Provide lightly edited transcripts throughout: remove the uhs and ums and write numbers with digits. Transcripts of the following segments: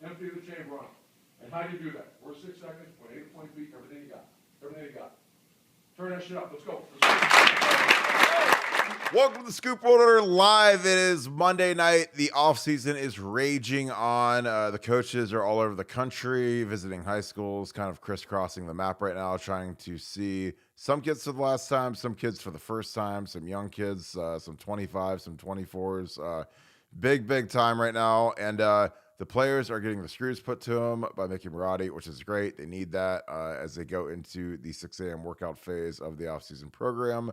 empty the chamber on them. And how do you do that? First 6 seconds, 8 feet, everything you got. Everything you got. Turn that shit up. Let's go. Welcome to the Scoop Order Live. It is Monday night. The offseason is raging on. The coaches are all over the country, visiting high schools, kind of crisscrossing the map right now, trying to see some kids for the last time, some kids for the first time, some young kids, some 25, some 24s. Big time right now. And the players are getting the screws put to them by Mickey Marotti, which is great. They need that as they go into the 6 a.m. workout phase of the offseason program.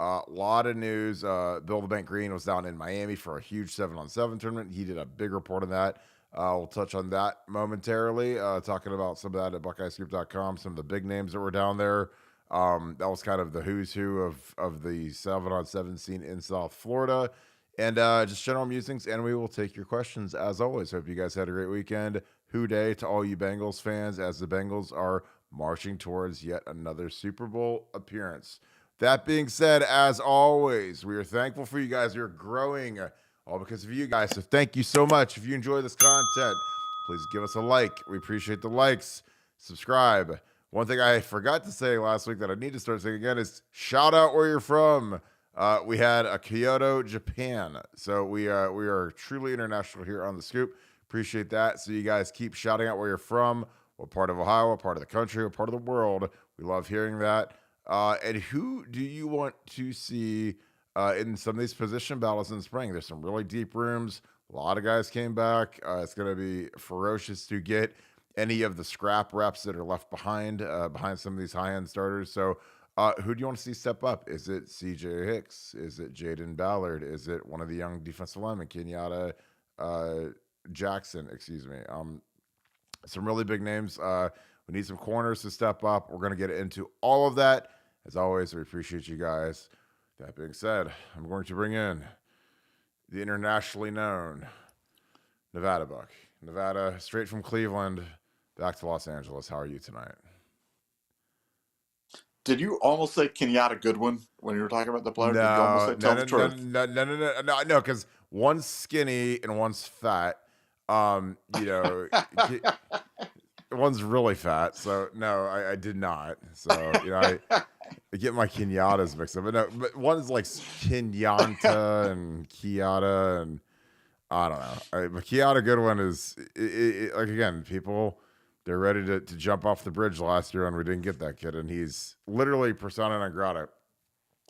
A lot of news. Bill the Bank Green was down in Miami for a huge 7-on-7 tournament. He did a big report on that. We'll touch on that momentarily, talking about some of that at BuckeyeScoop.com, some of the big names that were down there. That was kind of the who's who of the 7-on-7 scene in South Florida. And just general musings, and we will take your questions as always. Hope you guys had a great weekend. Who day to all you Bengals fans as the Bengals are marching towards yet another Super Bowl appearance. That being said, as always, we are thankful for you guys. You're growing all because of you guys. So thank you so much. If you enjoy this content, please give us a like. We appreciate the likes. Subscribe. One thing I forgot to say last week that I need to start saying again is shout out where you're from. We had a Kyoto, Japan. So we are truly international here on The Scoop. Appreciate that. So you guys keep shouting out where you're from, what part of Ohio, what part of the country, what part of the world. We love hearing that. And who do you want to see in some of these position battles in the spring? There's some really deep rooms. A lot of guys came back. It's going to be ferocious to get any of the scrap reps that are left behind some of these high-end starters. So who do you want to see step up? Is it C.J. Hicks? Is it Jaden Ballard? Is it one of the young defensive linemen, Kenyatta Jackson? Excuse me. Some really big names. We need some corners to step up. We're going to get into all of that. As always, we appreciate you guys. That being said, I'm going to bring in the internationally known Nevada Buck. Nevada, straight from Cleveland, back to Los Angeles. How are you tonight? Did you almost say Kenyatta Goodwin when you were talking about the player? Did you almost say tell the truth? No, because one's skinny and one's fat. One's really fat. So no, I did not. So I get my Kenyatas mixed up. But one's like Kenyatta and Kiata, and I don't know. But Kenyatta Goodwin is like, again, people. They're ready to jump off the bridge last year, and we didn't get that kid, and he's literally persona non grata.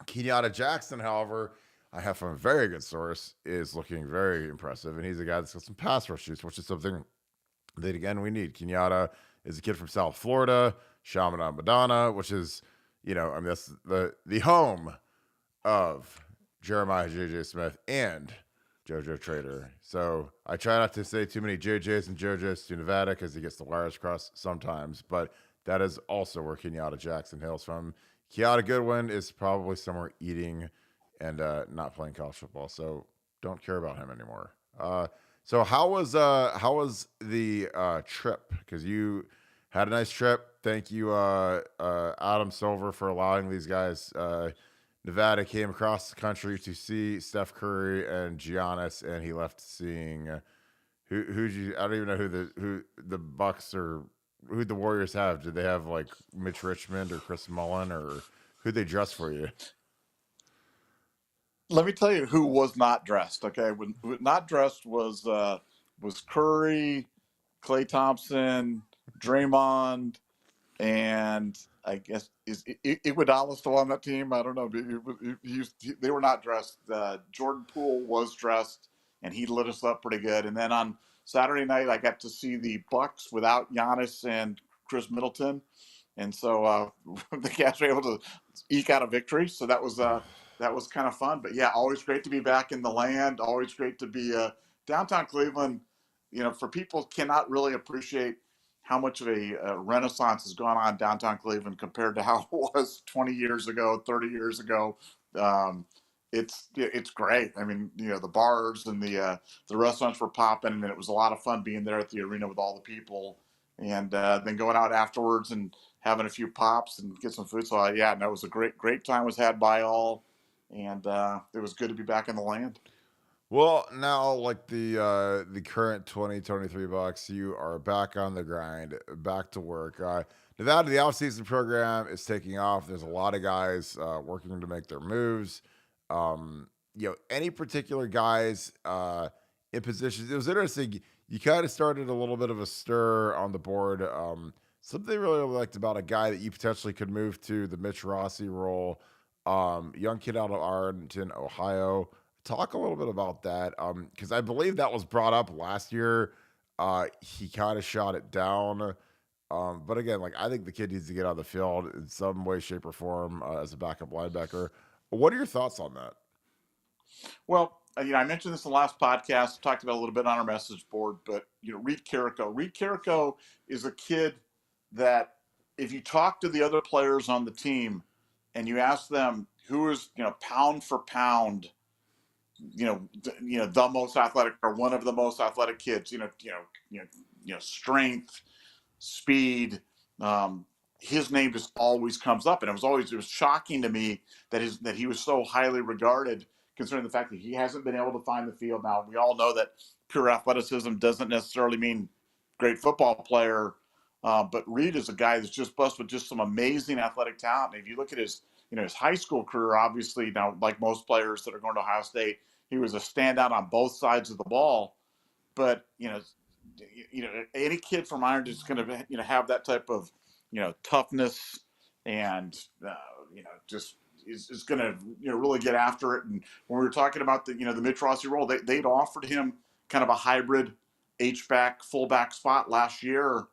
Kenyatta Jackson, however, I have from a very good source, is looking very impressive, and he's a guy that's got some pass rush shoots, which is something that, again, we need. Kenyatta is a kid from South Florida, Chaminade Madonna, which is, that's the home of Jeremiah J.J. Smith and JoJo Trader. So I try not to say too many JJs and JoJos to Nevada because he gets the wires crossed sometimes, but that is also where Kenyatta Jackson hails from. Kenyatta Goodwin is probably somewhere eating and not playing college football, so don't care about him anymore. So how was the trip? Because you had a nice trip. Thank you, Adam Silver, for allowing these guys. Nevada came across the country to see Steph Curry and Giannis, and he left seeing I don't even know who the Bucks or who the Warriors have. Did they have like Mitch Richmond or Chris Mullin, or who'd they dress for you? Let me tell you who was not dressed. Okay, when not dressed was Curry, Klay Thompson, Draymond, and I guess is Iguodala still on that team? I don't know. They were not dressed. Jordan Poole was dressed, and he lit us up pretty good. And then on Saturday night, I got to see the Bucks without Giannis and Chris Middleton, and so the Cavs were able to eke out a victory. So that was kind of fun. But yeah, always great to be back in the land. Always great to be downtown Cleveland. For people cannot really appreciate how much of a renaissance has gone on downtown Cleveland compared to how it was 20 years ago, 30 years ago. It's great. I mean, the bars and the restaurants were popping, and it was a lot of fun being there at the arena with all the people, and then going out afterwards and having a few pops and get some food. So it was a great time was had by all, and it was good to be back in the land. Well, now like the current 2023 Bucks, you are back on the grind, back to work. Nevada, the offseason program is taking off. There's a lot of guys working to make their moves. Any particular guys in positions? It was interesting. You kind of started a little bit of a stir on the board. Something I really liked about a guy that you potentially could move to the Mitch Rossi role. Young kid out of Arlington, Ohio. Talk a little bit about that, because I believe that was brought up last year. He kind of shot it down, but again, like I think the kid needs to get on the field in some way, shape, or form as a backup linebacker. What are your thoughts on that? Well, I mentioned this in the last podcast, talked about it a little bit on our message board, but Reed Carrico. Reed Carrico is a kid that if you talk to the other players on the team and you ask them who is, pound for pound, the most athletic or one of the most athletic kids, strength, speed. His name just always comes up, and it was shocking to me that he was so highly regarded, considering the fact that he hasn't been able to find the field. Now we all know that pure athleticism doesn't necessarily mean great football player, but Reed is a guy that's just blessed with just some amazing athletic talent. And if you look at his high school career, obviously now like most players that are going to Ohio State, he was a standout on both sides of the ball. But any kid from Ireland is going to have that type of toughness and just is going to really get after it. And when we were talking about the Mitch Rossi role, they'd offered him kind of a hybrid H-back fullback spot last year.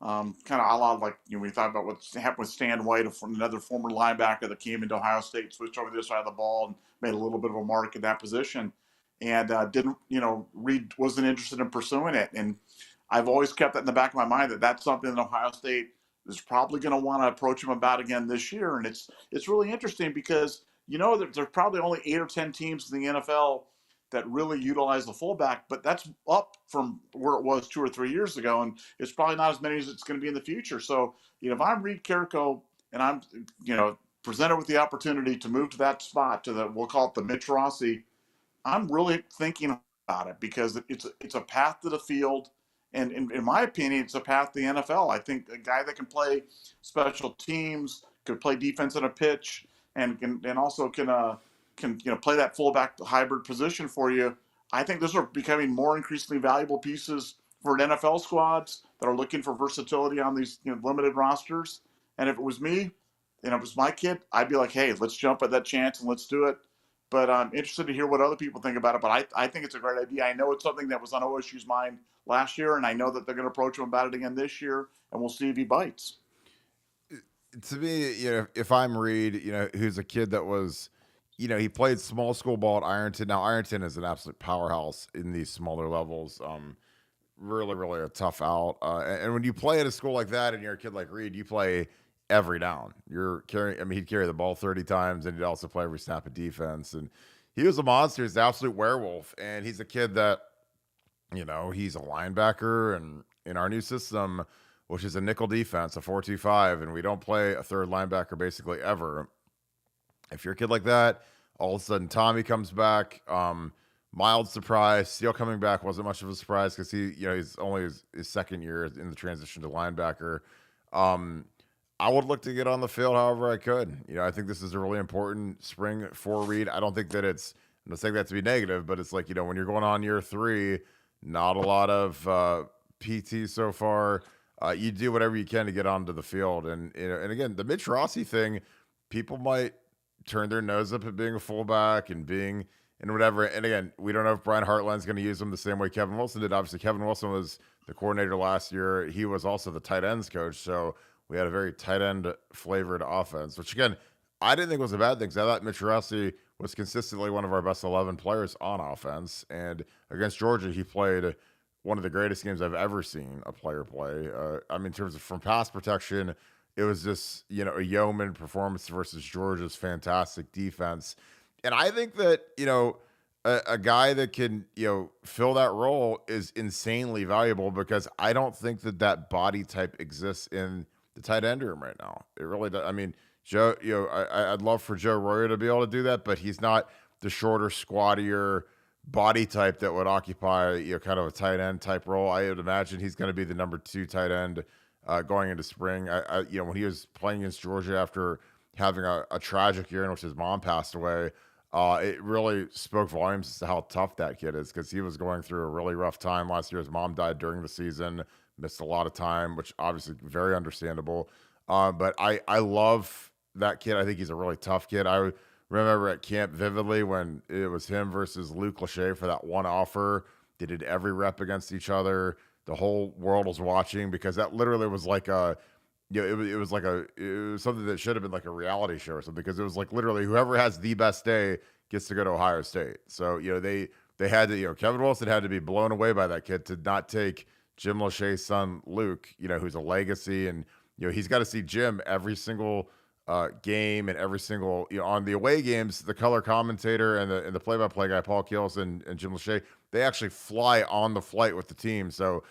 Kind of a la like we thought about what happened with Stan White, another former linebacker that came into Ohio State, switched over to the other side of the ball and made a little bit of a mark at that position. And didn't Reed wasn't interested in pursuing it. And I've always kept that in the back of my mind that that's something that Ohio State is probably going to want to approach him about again this year. And it's really interesting because there's probably only 8 or 10 teams in the NFL that really utilize the fullback, but that's up from where it was 2 or 3 years ago, and it's probably not as many as it's going to be in the future. So if I'm Reed Carrico and I'm presented with the opportunity to move to that spot, we'll call it the Mitch Rossi, I'm really thinking about it because it's a path to the field, and in my opinion, it's a path to the NFL. I think a guy that can play special teams, could play defense in a pitch, and also can play that fullback hybrid position for you. I think those are becoming more increasingly valuable pieces for NFL squads that are looking for versatility on these limited rosters. And if it was me, and it was my kid, I'd be like, hey, let's jump at that chance and let's do it. But I'm interested to hear what other people think about it. But I think it's a great idea. I know it's something that was on OSU's mind last year, and I know that they're going to approach him about it again this year, and we'll see if he bites. To me, if I'm Reed, who's a kid that was, he played small school ball at Ironton. Now Ironton is an absolute powerhouse in these smaller levels. Really, really a tough out. And when you play at a school like that and you're a kid like Reed, you play every down. You're carrying. I mean, he'd carry the ball 30 times, and he'd also play every snap of defense. And he was a monster. He's an absolute werewolf. And he's a kid that, he's a linebacker, and in our new system, which is a nickel defense, a 4-2-5, and we don't play a third linebacker basically ever. If you're a kid like that, all of a sudden Tommy comes back. Mild surprise. Steele coming back wasn't much of a surprise because he's only his second year in the transition to linebacker. I would look to get on the field however I could. I think this is a really important spring for Reed. I don't think that I'm not saying that to be negative, but it's like, when you're going on year 3, not a lot of PT so far. You do whatever you can to get onto the field. And again, the Mitch Rossi thing, people might turn their nose up at being a fullback and whatever. And again, we don't know if Brian Hartline's going to use him the same way Kevin Wilson did. Obviously, Kevin Wilson was the coordinator last year. He was also the tight ends coach. So we had a very tight end flavored offense, which again, I didn't think was a bad thing because I thought Mitch Rossi was consistently one of our best 11 players on offense. And against Georgia, he played one of the greatest games I've ever seen a player play. In terms of from pass protection, it was just, a yeoman performance versus Georgia's fantastic defense. And I think that, a guy that can, fill that role is insanely valuable because I don't think that body type exists in the tight end room right now. It really does. I mean, Joe, I'd love for Joe Royer to be able to do that, but he's not the shorter, squattier, body type that would occupy, kind of a tight end type role. I would imagine he's going to be the number 2 tight end going into spring. When he was playing against Georgia after having a tragic year in which his mom passed away, it really spoke volumes as to how tough that kid is, because he was going through a really rough time last year. His mom died during the season, missed a lot of time, which obviously very understandable. But I love that kid. I think he's a really tough kid. I remember at camp vividly when it was him versus Luke Lachey for that one offer. They did every rep against each other. The whole world was watching, because that literally was like it was something that should have been like a reality show or something, because it was like literally whoever has the best day gets to go to Ohio State. So, they had to, Kevin Wilson had to be blown away by that kid to not take Jim Lachey's son, Luke, who's a legacy. And, he's got to see Jim every single game, and every single, on the away games, the color commentator and the play-by-play guy, Paul Keels and Jim Lachey, they actually fly on the flight with the team. So,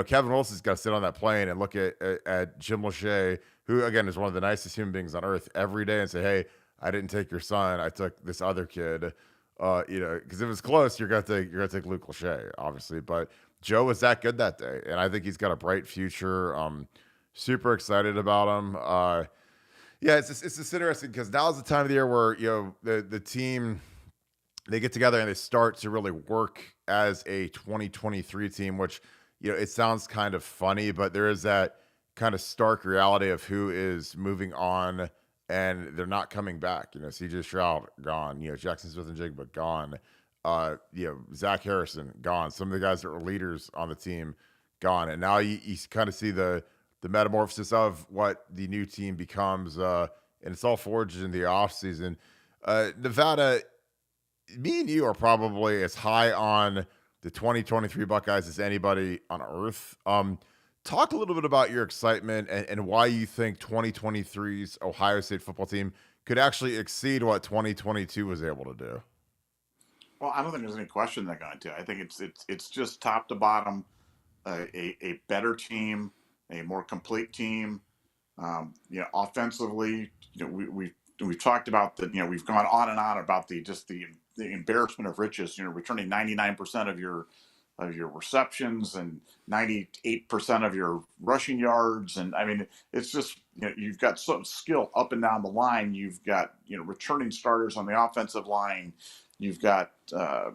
Kevin Wilson's got to sit on that plane and look at Jim Lachey, who again is one of the nicest human beings on earth, every day, and say, "Hey, I didn't take your son. I took this other kid." Because if it's close, you're gonna take Luke Lachey, obviously. But Joe was that good that day, and I think he's got a bright future. Super excited about him. Yeah, it's just interesting, because now's the time of the year where the team, they get together and they start to really work as a 2023 team, which it sounds kind of funny, but there is that kind of stark reality of who is moving on and they're not coming back. CJ Stroud gone, Jackson Smith and Jigba gone, Zach Harrison gone. Some of the guys that were leaders on the team gone, and now you kind of see the metamorphosis of what the new team becomes, and it's all forged in the offseason. Nevada, me and you are probably as high on the 2023 Buckeyes as anybody on earth. Talk a little bit about your excitement and why you think 2023's Ohio State football team could actually exceed what 2022 was able to do. Well, I don't think there's any question they're going to. I think it's just top to bottom, a better team, a more complete team. Offensively, we've talked about that. We've gone on and on about the embarrassment of riches. Returning 99% of your receptions and 98% of your rushing yards, and I mean, it's just you've got some skill up and down the line. You've got returning starters on the offensive line. You've got a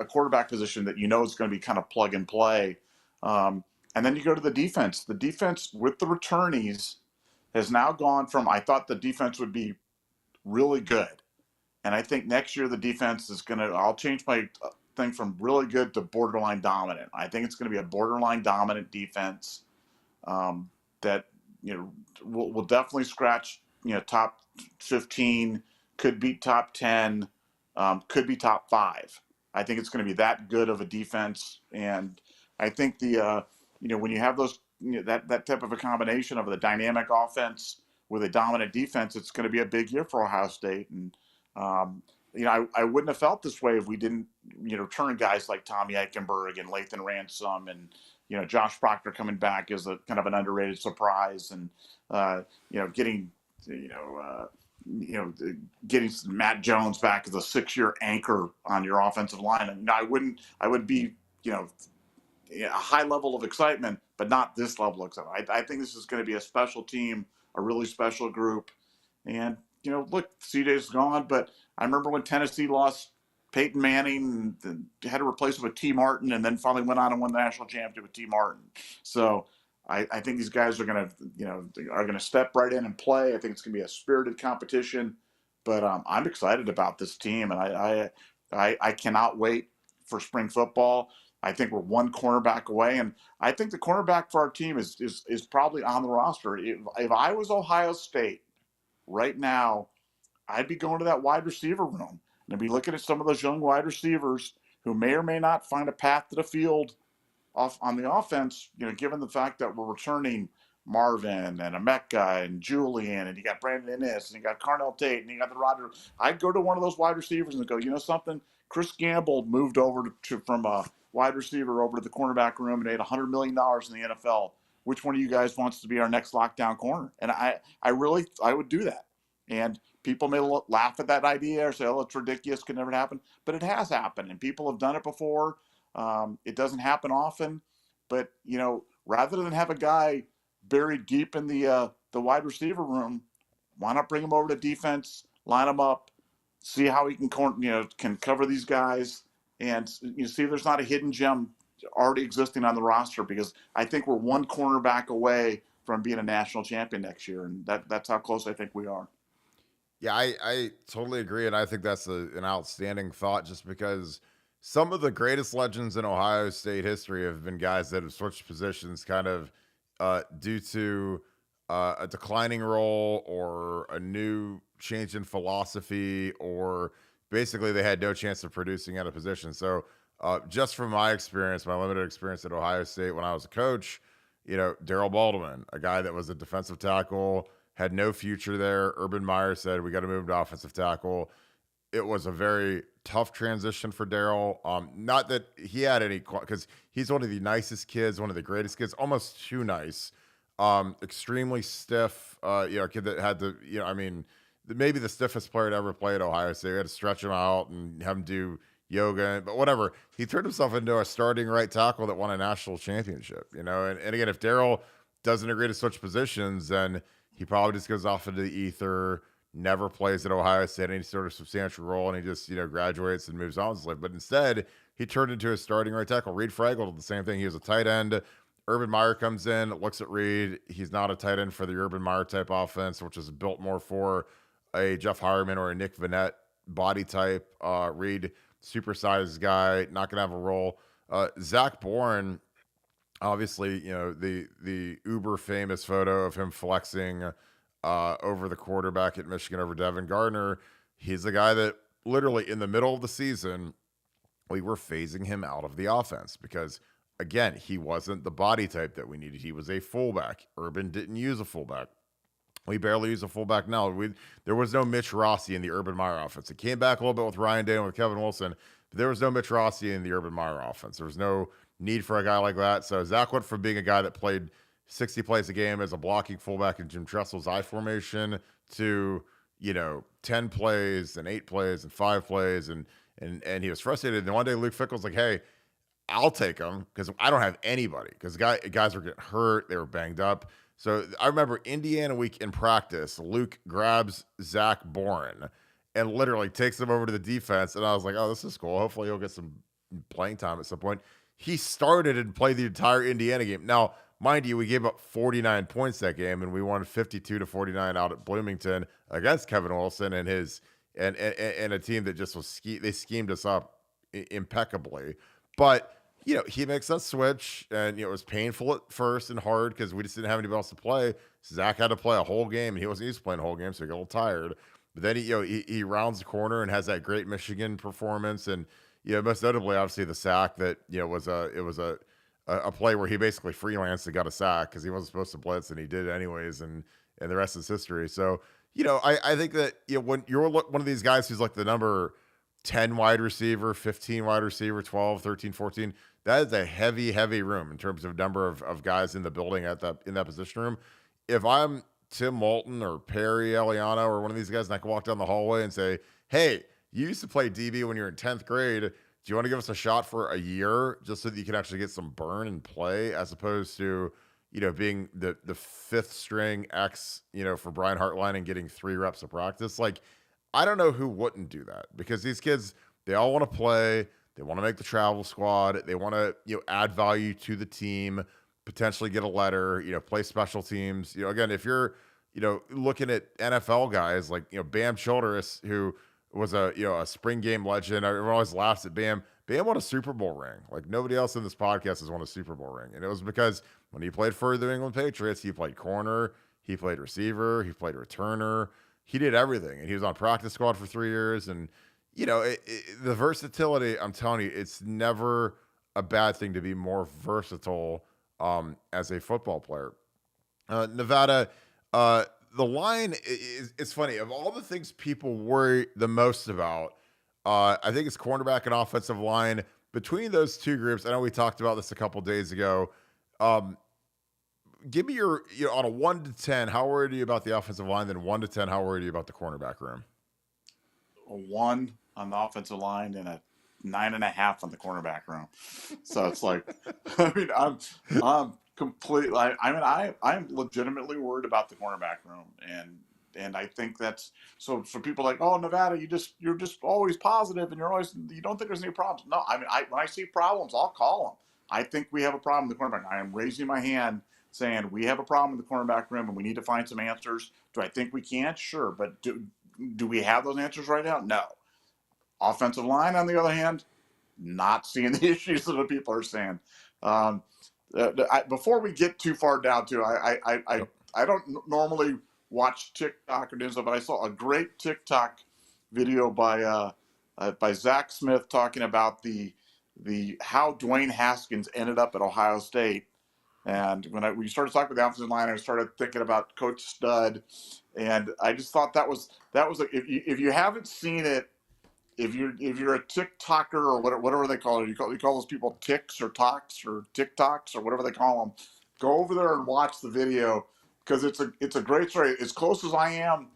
quarterback position that is going to be kind of plug and play. And then you go to the defense. The defense with the returnees has now gone from, I thought the defense would be really good. And I think next year the defense is going to, I'll change my thing from really good to borderline dominant. I think it's going to be a borderline dominant defense that, will definitely scratch, top 15, could be top 10, could be top 5. I think it's going to be that good of a defense. And I think when you have those, that type of a combination of the dynamic offense with a dominant defense, it's going to be a big year for Ohio State. And, I wouldn't have felt this way if we didn't, turn guys like Tommy Eichenberg and Lathan Ransom and, Josh Proctor coming back is a kind of an underrated surprise. And, getting Matt Jones back as a 6-year anchor on your offensive line. And I would be, a high level of excitement, but not this level of excitement. I think this is going to be a special team, a really special group. And, look, CJ's gone, but I remember when Tennessee lost Peyton Manning and had to replace him with T. Martin, and then finally went on and won the national championship with T. Martin. So I think these guys are going to, step right in and play. I think it's going to be a spirited competition, but I'm excited about this team, and I cannot wait for spring football. I think we're one cornerback away, and I think the cornerback for our team is probably on the roster. If I was Ohio State right now, I'd be going to that wide receiver room and I'd be looking at some of those young wide receivers who may or may not find a path to the field off on the offense, given the fact that we're returning Marvin and Emeka and Julian, and you got Brandon Innes, and you got Carnell Tate, and you got the Roger. I'd go to one of those wide receivers and go, something? Chris Gamble moved over from a wide receiver over to the cornerback room and made $100 million in the NFL. Which one of you guys wants to be our next lockdown corner? And I would do that. And people may laugh at that idea or say, oh, it's ridiculous, could never happen. But it has happened, and people have done it before. It doesn't happen often. But, rather than have a guy buried deep in the wide receiver room, why not bring him over to defense, line him up, see how he can cover these guys, and see if there's not a hidden gem already existing on the roster, because I think we're one cornerback away from being a national champion next year, and that's how close I think we are. Yeah, I totally agree, and I think that's an outstanding thought, just because some of the greatest legends in Ohio State history have been guys that have switched positions kind of due to a declining role or a new change in philosophy, or basically they had no chance of producing at a position. So just from my experience, my limited experience at Ohio State when I was a coach, Darryl Baldwin, a guy that was a defensive tackle, had no future there. Urban Meyer said, we got to move him to offensive tackle. It was a very tough transition for Darryl. Not that he had any, because he's one of the nicest kids, one of the greatest kids, almost too nice. Extremely stiff, kid that had to, maybe the stiffest player to ever play at Ohio State. We had to stretch him out and have him do yoga, but whatever. He turned himself into a starting right tackle that won a national championship, and again, if Darryl doesn't agree to switch positions, then he probably just goes off into the ether, never plays at Ohio State any sort of substantial role, and he just, graduates and moves on with his life. But instead, he turned into a starting right tackle. Reed Fraggle did the same thing. He was a tight end. Urban Meyer comes in, looks at Reed. He's not a tight end for the Urban Meyer type offense, which is built more for a Jeff Hireman or a Nick Vannett body type. Reed, supersized guy, not going to have a role. Zach Bourne, obviously, the uber famous photo of him flexing over the quarterback at Michigan over Devin Gardner. He's the guy that literally in the middle of the season, we were phasing him out of the offense because, again, he wasn't the body type that we needed. He was a fullback. Urban didn't use a fullback. We barely use a fullback now. There was no Mitch Rossi in the Urban Meyer offense. It came back a little bit with Ryan Day and with Kevin Wilson, but there was no Mitch Rossi in the Urban Meyer offense. There was no need for a guy like that. So Zach went from being a guy that played 60 plays a game as a blocking fullback in Jim Tressel's I formation to, 10 plays and 8 plays and 5 plays. And he was frustrated. And one day Luke Fickell's like, hey, I'll take him because I don't have anybody, because guys were getting hurt. They were banged up. So I remember Indiana week in practice, Luke grabs Zach Bourne and literally takes him over to the defense. And I was like, oh, this is cool. Hopefully he'll get some playing time at some point. He started and played the entire Indiana game. Now, mind you, we gave up 49 points that game, and we won 52-49 out at Bloomington against Kevin Wilson and his and a team that just was they schemed us up impeccably. But he makes that switch, and it was painful at first and hard because we just didn't have anybody else to play. Zach had to play a whole game, and he wasn't used to playing a whole game, so he got a little tired. But then he rounds the corner and has that great Michigan performance, and most notably, obviously, the sack that was a play where he basically freelanced and got a sack because he wasn't supposed to blitz, and he did anyways, and the rest is history. So I think that when you're one of these guys who's like the number 10 wide receiver, 15 wide receiver, 12, 13, 14, that is a heavy room in terms of number of guys in the building in that position room. If I'm Tim Moulton or Perry Eliano or one of these guys, and I can walk down the hallway and say, hey, you used to play DB when you were in 10th grade. Do you want to give us a shot for a year just so that you can actually get some burn and play, as opposed to, being the fifth string X, for Brian Hartline and getting 3 reps of practice? Like, I don't know who wouldn't do that, because these kids, they all want to play. They want to make the travel squad. They want to, add value to the team, potentially get a letter, play special teams. Again, if you're, looking at NFL guys like, Bam Childress, who was a spring game legend. Everyone always laughs at Bam. Bam won a Super Bowl ring. Like, nobody else in this podcast has won a Super Bowl ring. And it was because when he played for the New England Patriots, he played corner, he played receiver, he played returner. He did everything, and he was on practice squad for 3 years. And, the versatility, I'm telling you, it's never a bad thing to be more versatile as a football player. Nevada, the line is funny. Of all the things people worry the most about, I think it's cornerback and offensive line. Between those two groups, I know we talked about this a couple days ago. give me your, on a 1 to 10, how worried are you about the offensive line? Then 1 to 10, how worried are you about the cornerback room? A 1 on the offensive line and a 9.5 on the cornerback room. So it's like, I mean, I'm completely. I'm legitimately worried about the cornerback room, and I think that's so. For people like, oh, Nevada, you're just always positive, and you don't think there's any problems. No, I mean, when I see problems, I'll call them. I think we have a problem in the cornerback. I am raising my hand saying we have a problem in the cornerback room, and we need to find some answers. Do I think we can? Sure, but do we have those answers right now? No. Offensive line, on the other hand, not seeing the issues that the people are saying. Before we get too far down to, I don't normally watch TikTok or stuff, but I saw a great TikTok video by Zach Smith talking about the how Dwayne Haskins ended up at Ohio State. And when we started talking about the offensive line, I started thinking about Coach Stud, and I just thought that was if you haven't seen it, if you're a TikToker or whatever they call it, you call those people ticks or talks or TikToks or whatever they call them, go over there and watch the video because it's a great story. As close as I am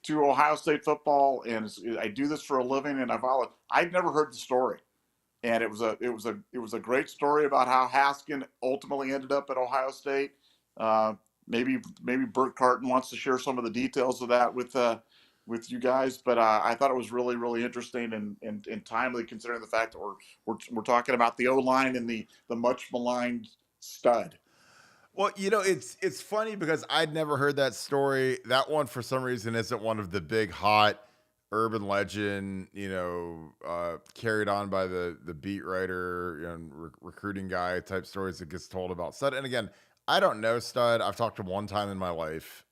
to Ohio State football, and I do this for a living, and I'd never heard the story, and it was a great story about how Haskin ultimately ended up at Ohio State. Maybe Bert Carton wants to share some of the details of that with you guys, but I thought it was really, really interesting and timely considering the fact that we're talking about the O-line and the much maligned Stud. Well, it's funny because I'd never heard that story. That one, for some reason, isn't one of the big hot urban legend, carried on by the beat writer and recruiting guy type stories that gets told about Stud. And again, I don't know Stud. I've talked to him one time in my life.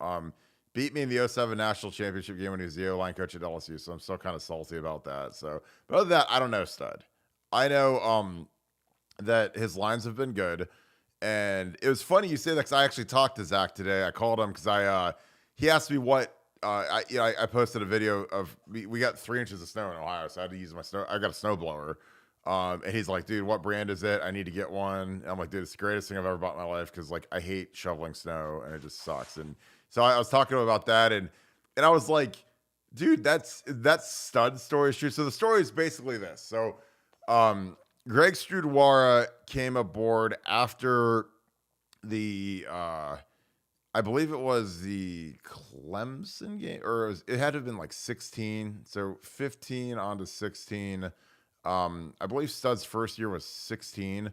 Beat me in the 2007 national championship game when he was the O-line coach at LSU. So I'm still kind of salty about that. So, but other than that, I don't know Stud. I know that his lines have been good. And it was funny you say that because I actually talked to Zach today. I called him because he asked me what, I posted a video of, we got 3 inches of snow in Ohio. So I had to use I got a snowblower. And he's like, dude, what brand is it? I need to get one. And I'm like, dude, it's the greatest thing I've ever bought in my life. Cause like, I hate shoveling snow and it just sucks. And so I was talking to him about that. And I was like, dude, that's Stud story is true. So the story is basically this. So, Greg Strudwara came aboard after the, I believe it was the Clemson game, or it had to have been like 16. So 15 on to 16. I believe Stud's first year was 16.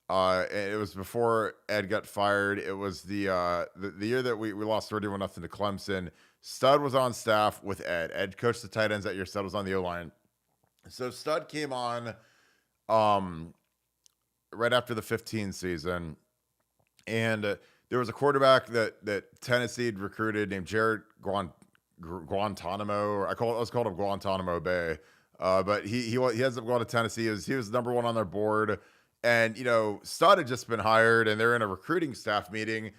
It was before Ed got fired. It was the year that we lost 31-0 to Clemson. Stud was on staff with Ed. Ed coached the tight ends that year. Stud was on the O-line. So Stud came on right after the 15 season, and there was a quarterback that Tennessee had recruited named Jared Guantanamo, or let's call him Guantanamo Bay. But he ends up going to Tennessee. He was number 1 on their board. And, Stud had just been hired, and they're in a recruiting staff meeting,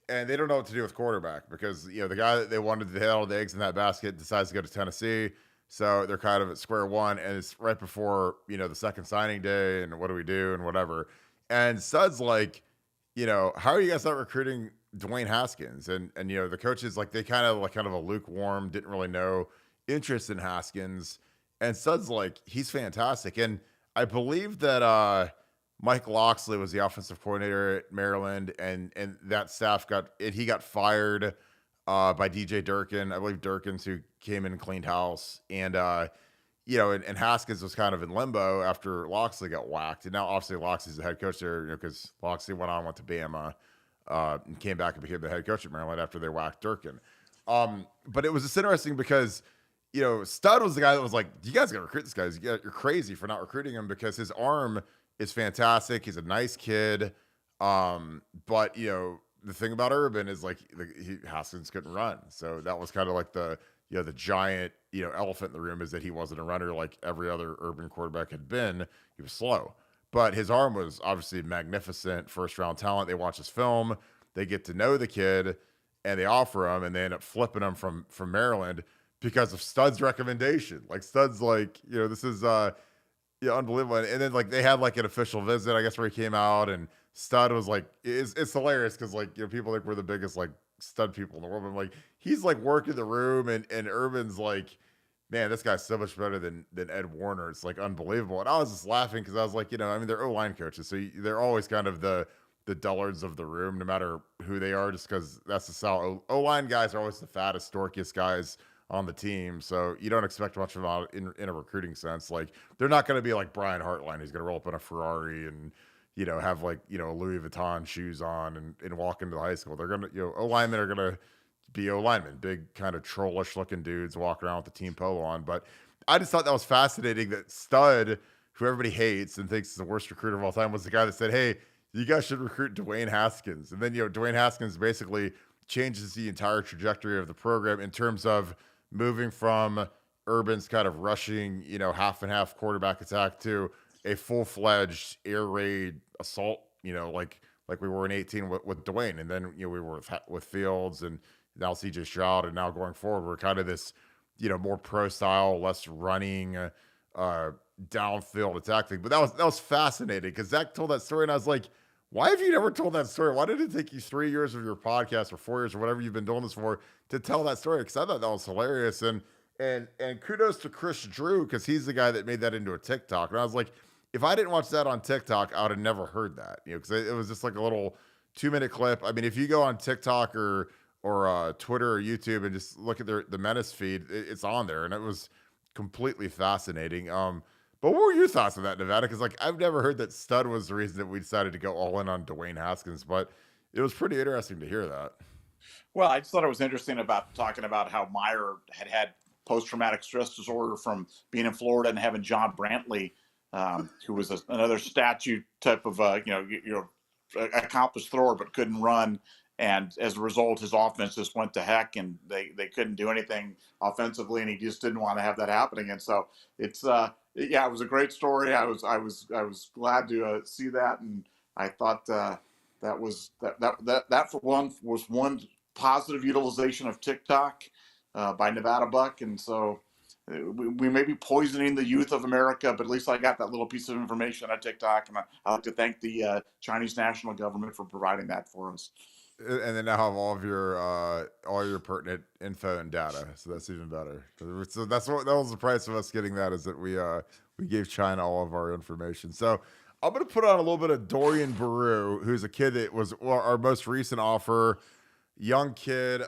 and they don't know what to do with quarterback because, the guy that they wanted to hit all the eggs in that basket decides to go to Tennessee. So they're kind of at square one, and it's right before, the second signing day, and what do we do and whatever. And Stud's like, how are you guys not recruiting Dwayne Haskins? And the coaches, like, they kind of a lukewarm, didn't really know interest in Haskins. And Stud's like, he's fantastic. And I believe that Mike Loxley was the offensive coordinator at Maryland, and that staff got fired by DJ Durkin. I believe Durkin's who came in and cleaned house. And and Haskins was kind of in limbo after Loxley got whacked. And now obviously Loxley's the head coach there, because Loxley went to Bama and came back and became the head coach at Maryland after they whacked Durkin. But it was just interesting because Stud was the guy that was like, you guys got to recruit this guy. You're crazy for not recruiting him because his arm is fantastic. He's a nice kid. But the thing about Urban is like Haskins couldn't run. So that was kind of like the giant, elephant in the room is that he wasn't a runner like every other Urban quarterback had been. He was slow, but his arm was obviously magnificent, first round talent. They watch his film, they get to know the kid, and they offer him, and they end up flipping him from Maryland because of Stud's recommendation. Like Stud's like, this is unbelievable. And then like they had like an official visit, I guess, where he came out and Stud was like, it's hilarious because like, people think we're the biggest like stud people in the world. But I'm like, he's like working the room, and Urban's like, man, this guy's so much better than Ed Warner. It's like unbelievable. And I was just laughing because I was like, I mean, they're O-line coaches, so they're always kind of the dullards of the room, no matter who they are, just because that's the style. O-line guys are always the fattest, dorkiest guys on the team, so you don't expect much of them in a recruiting sense. Like, they're not going to be like Brian Hartline, who's going to roll up in a Ferrari and have like Louis Vuitton shoes on and walk into the high school. They're gonna O linemen are gonna be O linemen, big kind of trollish looking dudes walking around with the team polo on. But I just thought that was fascinating that Stud, who everybody hates and thinks is the worst recruiter of all time, was the guy that said, "Hey, you guys should recruit Dwayne Haskins." And then Dwayne Haskins basically changes the entire trajectory of the program in terms of moving from Urban's kind of rushing, half and half quarterback attack to a full-fledged air raid assault, like we were in 18 with Dwayne. And then, we were with Fields and now CJ Stroud. And now going forward, we're kind of this, more pro style, less running, downfield attack thing. But that was fascinating because Zach told that story. And I was like, why have you never told that story? Why did it take you 3 years of your podcast or 4 years or whatever you've been doing this for to tell that story? Because I thought that was hilarious. And kudos to Chris Drew, because he's the guy that made that into a TikTok. And I was like, if I didn't watch that on TikTok, I would have never heard that, because it was just like a little 2-minute clip. I mean, if you go on TikTok or Twitter or YouTube and just look at the Menace feed, it's on there, and it was completely fascinating. But what were your thoughts on that, Nevada? Because like, I've never heard that Stud was the reason that we decided to go all in on Dwayne Haskins, but it was pretty interesting to hear that. Well, I just thought it was interesting about talking about how Meyer had post-traumatic stress disorder from being in Florida and having John Brantley, who was another statue type of accomplished thrower but couldn't run, and as a result, his offense just went to heck, and they couldn't do anything offensively, and he just didn't want to have that happening. And so it's it was a great story. I was glad to see that, and I thought that for one was one positive utilization of TikTok by Nevada Buck, and so we may be poisoning the youth of America, but at least I got that little piece of information on TikTok, and I like to thank the Chinese national government for providing that for us. And then now have all your pertinent info and data, so that's even better. So that was the price of us getting that, is that we gave China all of our information. So I'm gonna put on a little bit of Dorian Baru, who's a kid that was our most recent offer, young kid.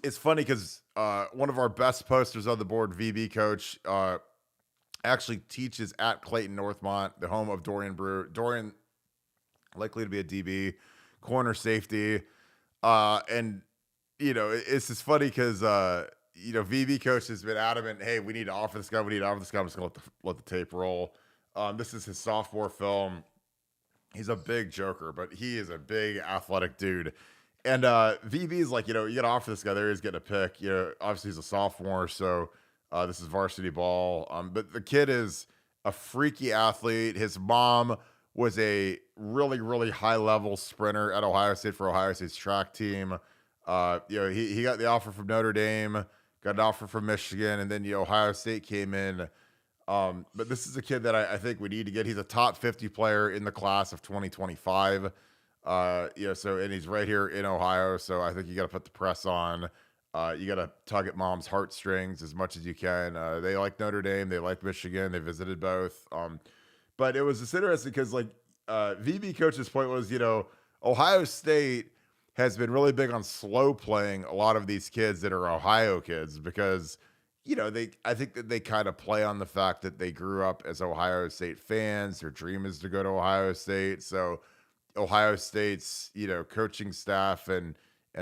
It's funny because one of our best posters on the board, VB coach, actually teaches at Clayton Northmont, the home of Dorian Baru. Dorian likely to be a DB, corner safety, and it's just funny because VB coach has been adamant, hey, we need to offer this guy. We need to offer this guy. I'm just gonna let the tape roll. This is his sophomore film. He's a big joker, but he is a big athletic dude. And VB is like, you got to offer this guy. There he's getting a pick. Obviously he's a sophomore, so this is varsity ball. But the kid is a freaky athlete. His mom was a really, really high level sprinter at Ohio State for Ohio State's track team. He got the offer from Notre Dame, got an offer from Michigan, and then Ohio State came in. But this is a kid that I think we need to get. He's a top 50 player in the class of 2025. And he's right here in Ohio, so I think you got to put the press on. You got to tug at mom's heartstrings as much as you can. They like Notre Dame, they like Michigan, they visited both. But it was just interesting because VB coach's point was, Ohio State has been really big on slow playing a lot of these kids that are Ohio kids because I think that they kind of play on the fact that they grew up as Ohio State fans. Their dream is to go to Ohio State. So Ohio State's, coaching staff and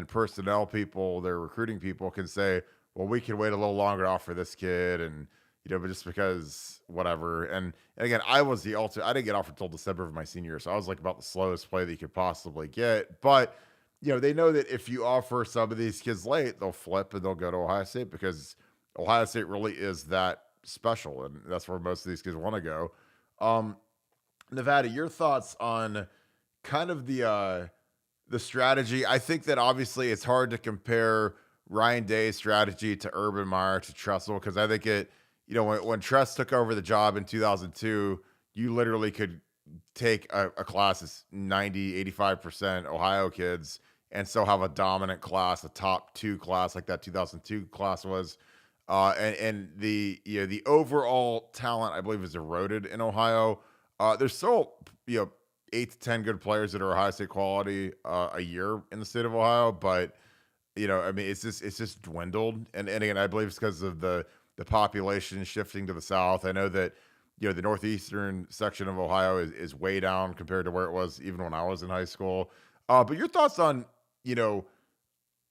personnel people, their recruiting people can say, well, we can wait a little longer to offer this kid. And, but just because whatever. And again, I was I didn't get offered until December of my senior year. So I was like about the slowest play that you could possibly get. But, they know that if you offer some of these kids late, they'll flip and they'll go to Ohio State because Ohio State really is that special. And that's where most of these kids want to go. Nevada, your thoughts on kind of the strategy? I think that obviously it's hard to compare Ryan Day's strategy to Urban Meyer to Tressel, because I think it, when Tress took over the job in 2002, you literally could take a class that's 90, 85% Ohio kids and still have a dominant class, a top 2 class like that 2002 class was. And the the overall talent I believe is eroded in Ohio. There's still 8 to 10 good players that are Ohio State quality a year in the state of Ohio, but I mean, it's just dwindled, and again, I believe it's because of the population shifting to the south. I know that the northeastern section of Ohio is way down compared to where it was even when I was in high school. But your thoughts on you know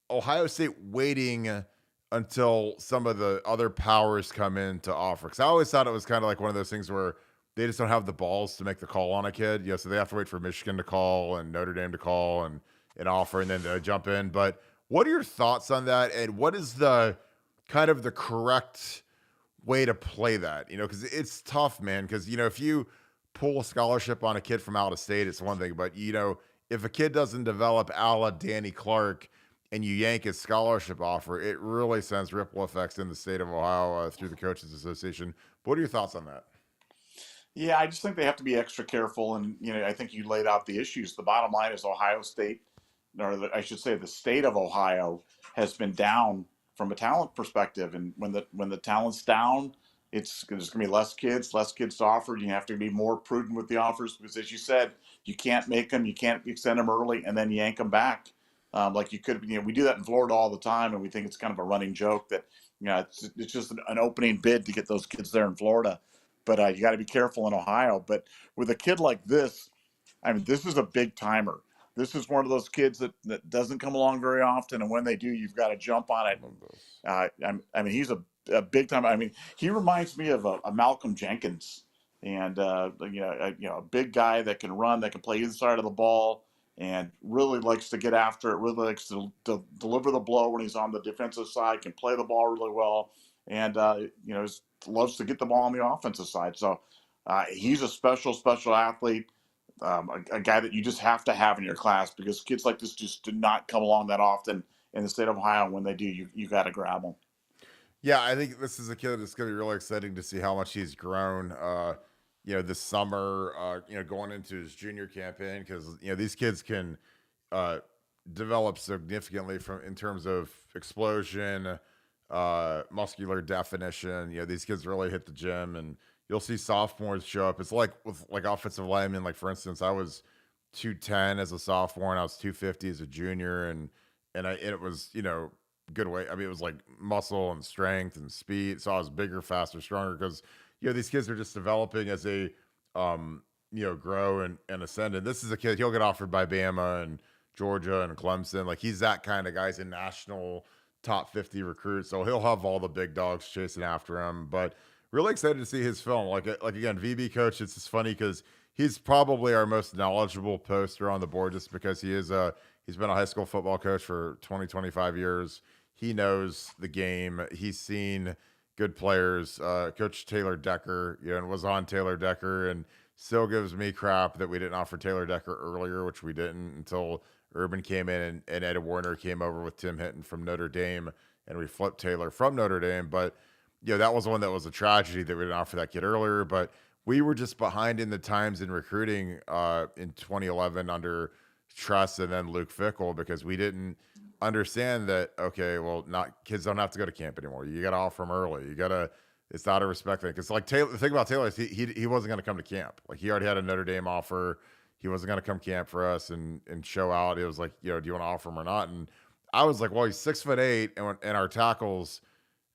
Ohio State waiting until some of the other powers come in to offer? Because I always thought it was kind of like one of those things where they just don't have the balls to make the call on a kid. So they have to wait for Michigan to call and Notre Dame to call and offer and then to jump in. But what are your thoughts on that? And what is the kind of the correct way to play that? Because it's tough, man. Because, if you pull a scholarship on a kid from out of state, it's one thing. But, if a kid doesn't develop a la Danny Clark and you yank his scholarship offer, it really sends ripple effects in the state of Ohio through the Coaches Association. What are your thoughts on that? Yeah, I just think they have to be extra careful, and I think you laid out the issues. The bottom line is Ohio State, I should say, the state of Ohio has been down from a talent perspective, and when the talent's down, there's going to be less kids to offer. You have to be more prudent with the offers because, as you said, you can't make them, you can't extend them early and then yank them back. Like you could, we do that in Florida all the time, and we think it's kind of a running joke that it's just an opening bid to get those kids there in Florida. But you got to be careful in Ohio. But with a kid like this, I mean, this is a big timer. This is one of those kids that doesn't come along very often, and when they do, you've got to jump on it. I mean, he's a big time. I mean, he reminds me of a Malcolm Jenkins, and a big guy that can run, that can play either side of the ball, and really likes to get after it. Really likes to deliver the blow when he's on the defensive side. Can play the ball really well, and loves to get the ball on the offensive side. So he's a special athlete. A guy that you just have to have in your class because kids like this just do not come along that often in the state of Ohio. When they do, you got to grab them. Yeah, I think this is a kid that's going to be really exciting to see how much he's grown. This summer, going into his junior campaign, because these kids can develop significantly in terms of explosion, muscular definition. These kids really hit the gym, and you'll see sophomores show up. It's like with offensive linemen. Like for instance, I was 210 as a sophomore, and I was 250 as a junior, and it was good weight. I mean, it was like muscle and strength and speed. So I was bigger, faster, stronger because these kids are just developing as they grow and ascend. And this is a kid, he'll get offered by Bama and Georgia and Clemson. Like he's that kind of guy. He's a national top 50 recruit, so he'll have all the big dogs chasing after him. But really excited to see his film. Like again, VB coach. It's just funny because he's probably our most knowledgeable poster on the board, just because he's been a high school football coach for 25 years. He knows the game. He's seen good players. Coach Taylor Decker, and was on Taylor Decker, and still gives me crap that we didn't offer Taylor Decker earlier, which we didn't until Urban came in and Ed Warner came over with Tim Hinton from Notre Dame, and we flipped Taylor from Notre Dame. But that was one that was a tragedy that we didn't offer that kid earlier. But we were just behind in the times in recruiting in 2011 under Truss and then Luke Fickell, because we didn't understand that, okay, well, kids don't have to go to camp anymore. You got to offer them early. It's not a respect thing. Because like Taylor, the thing about Taylor is he wasn't going to come to camp. Like he already had a Notre Dame offer. He wasn't going to come camp for us and show out. It was like, do you want to offer him or not? And I was like, well, he's 6'8", and our tackles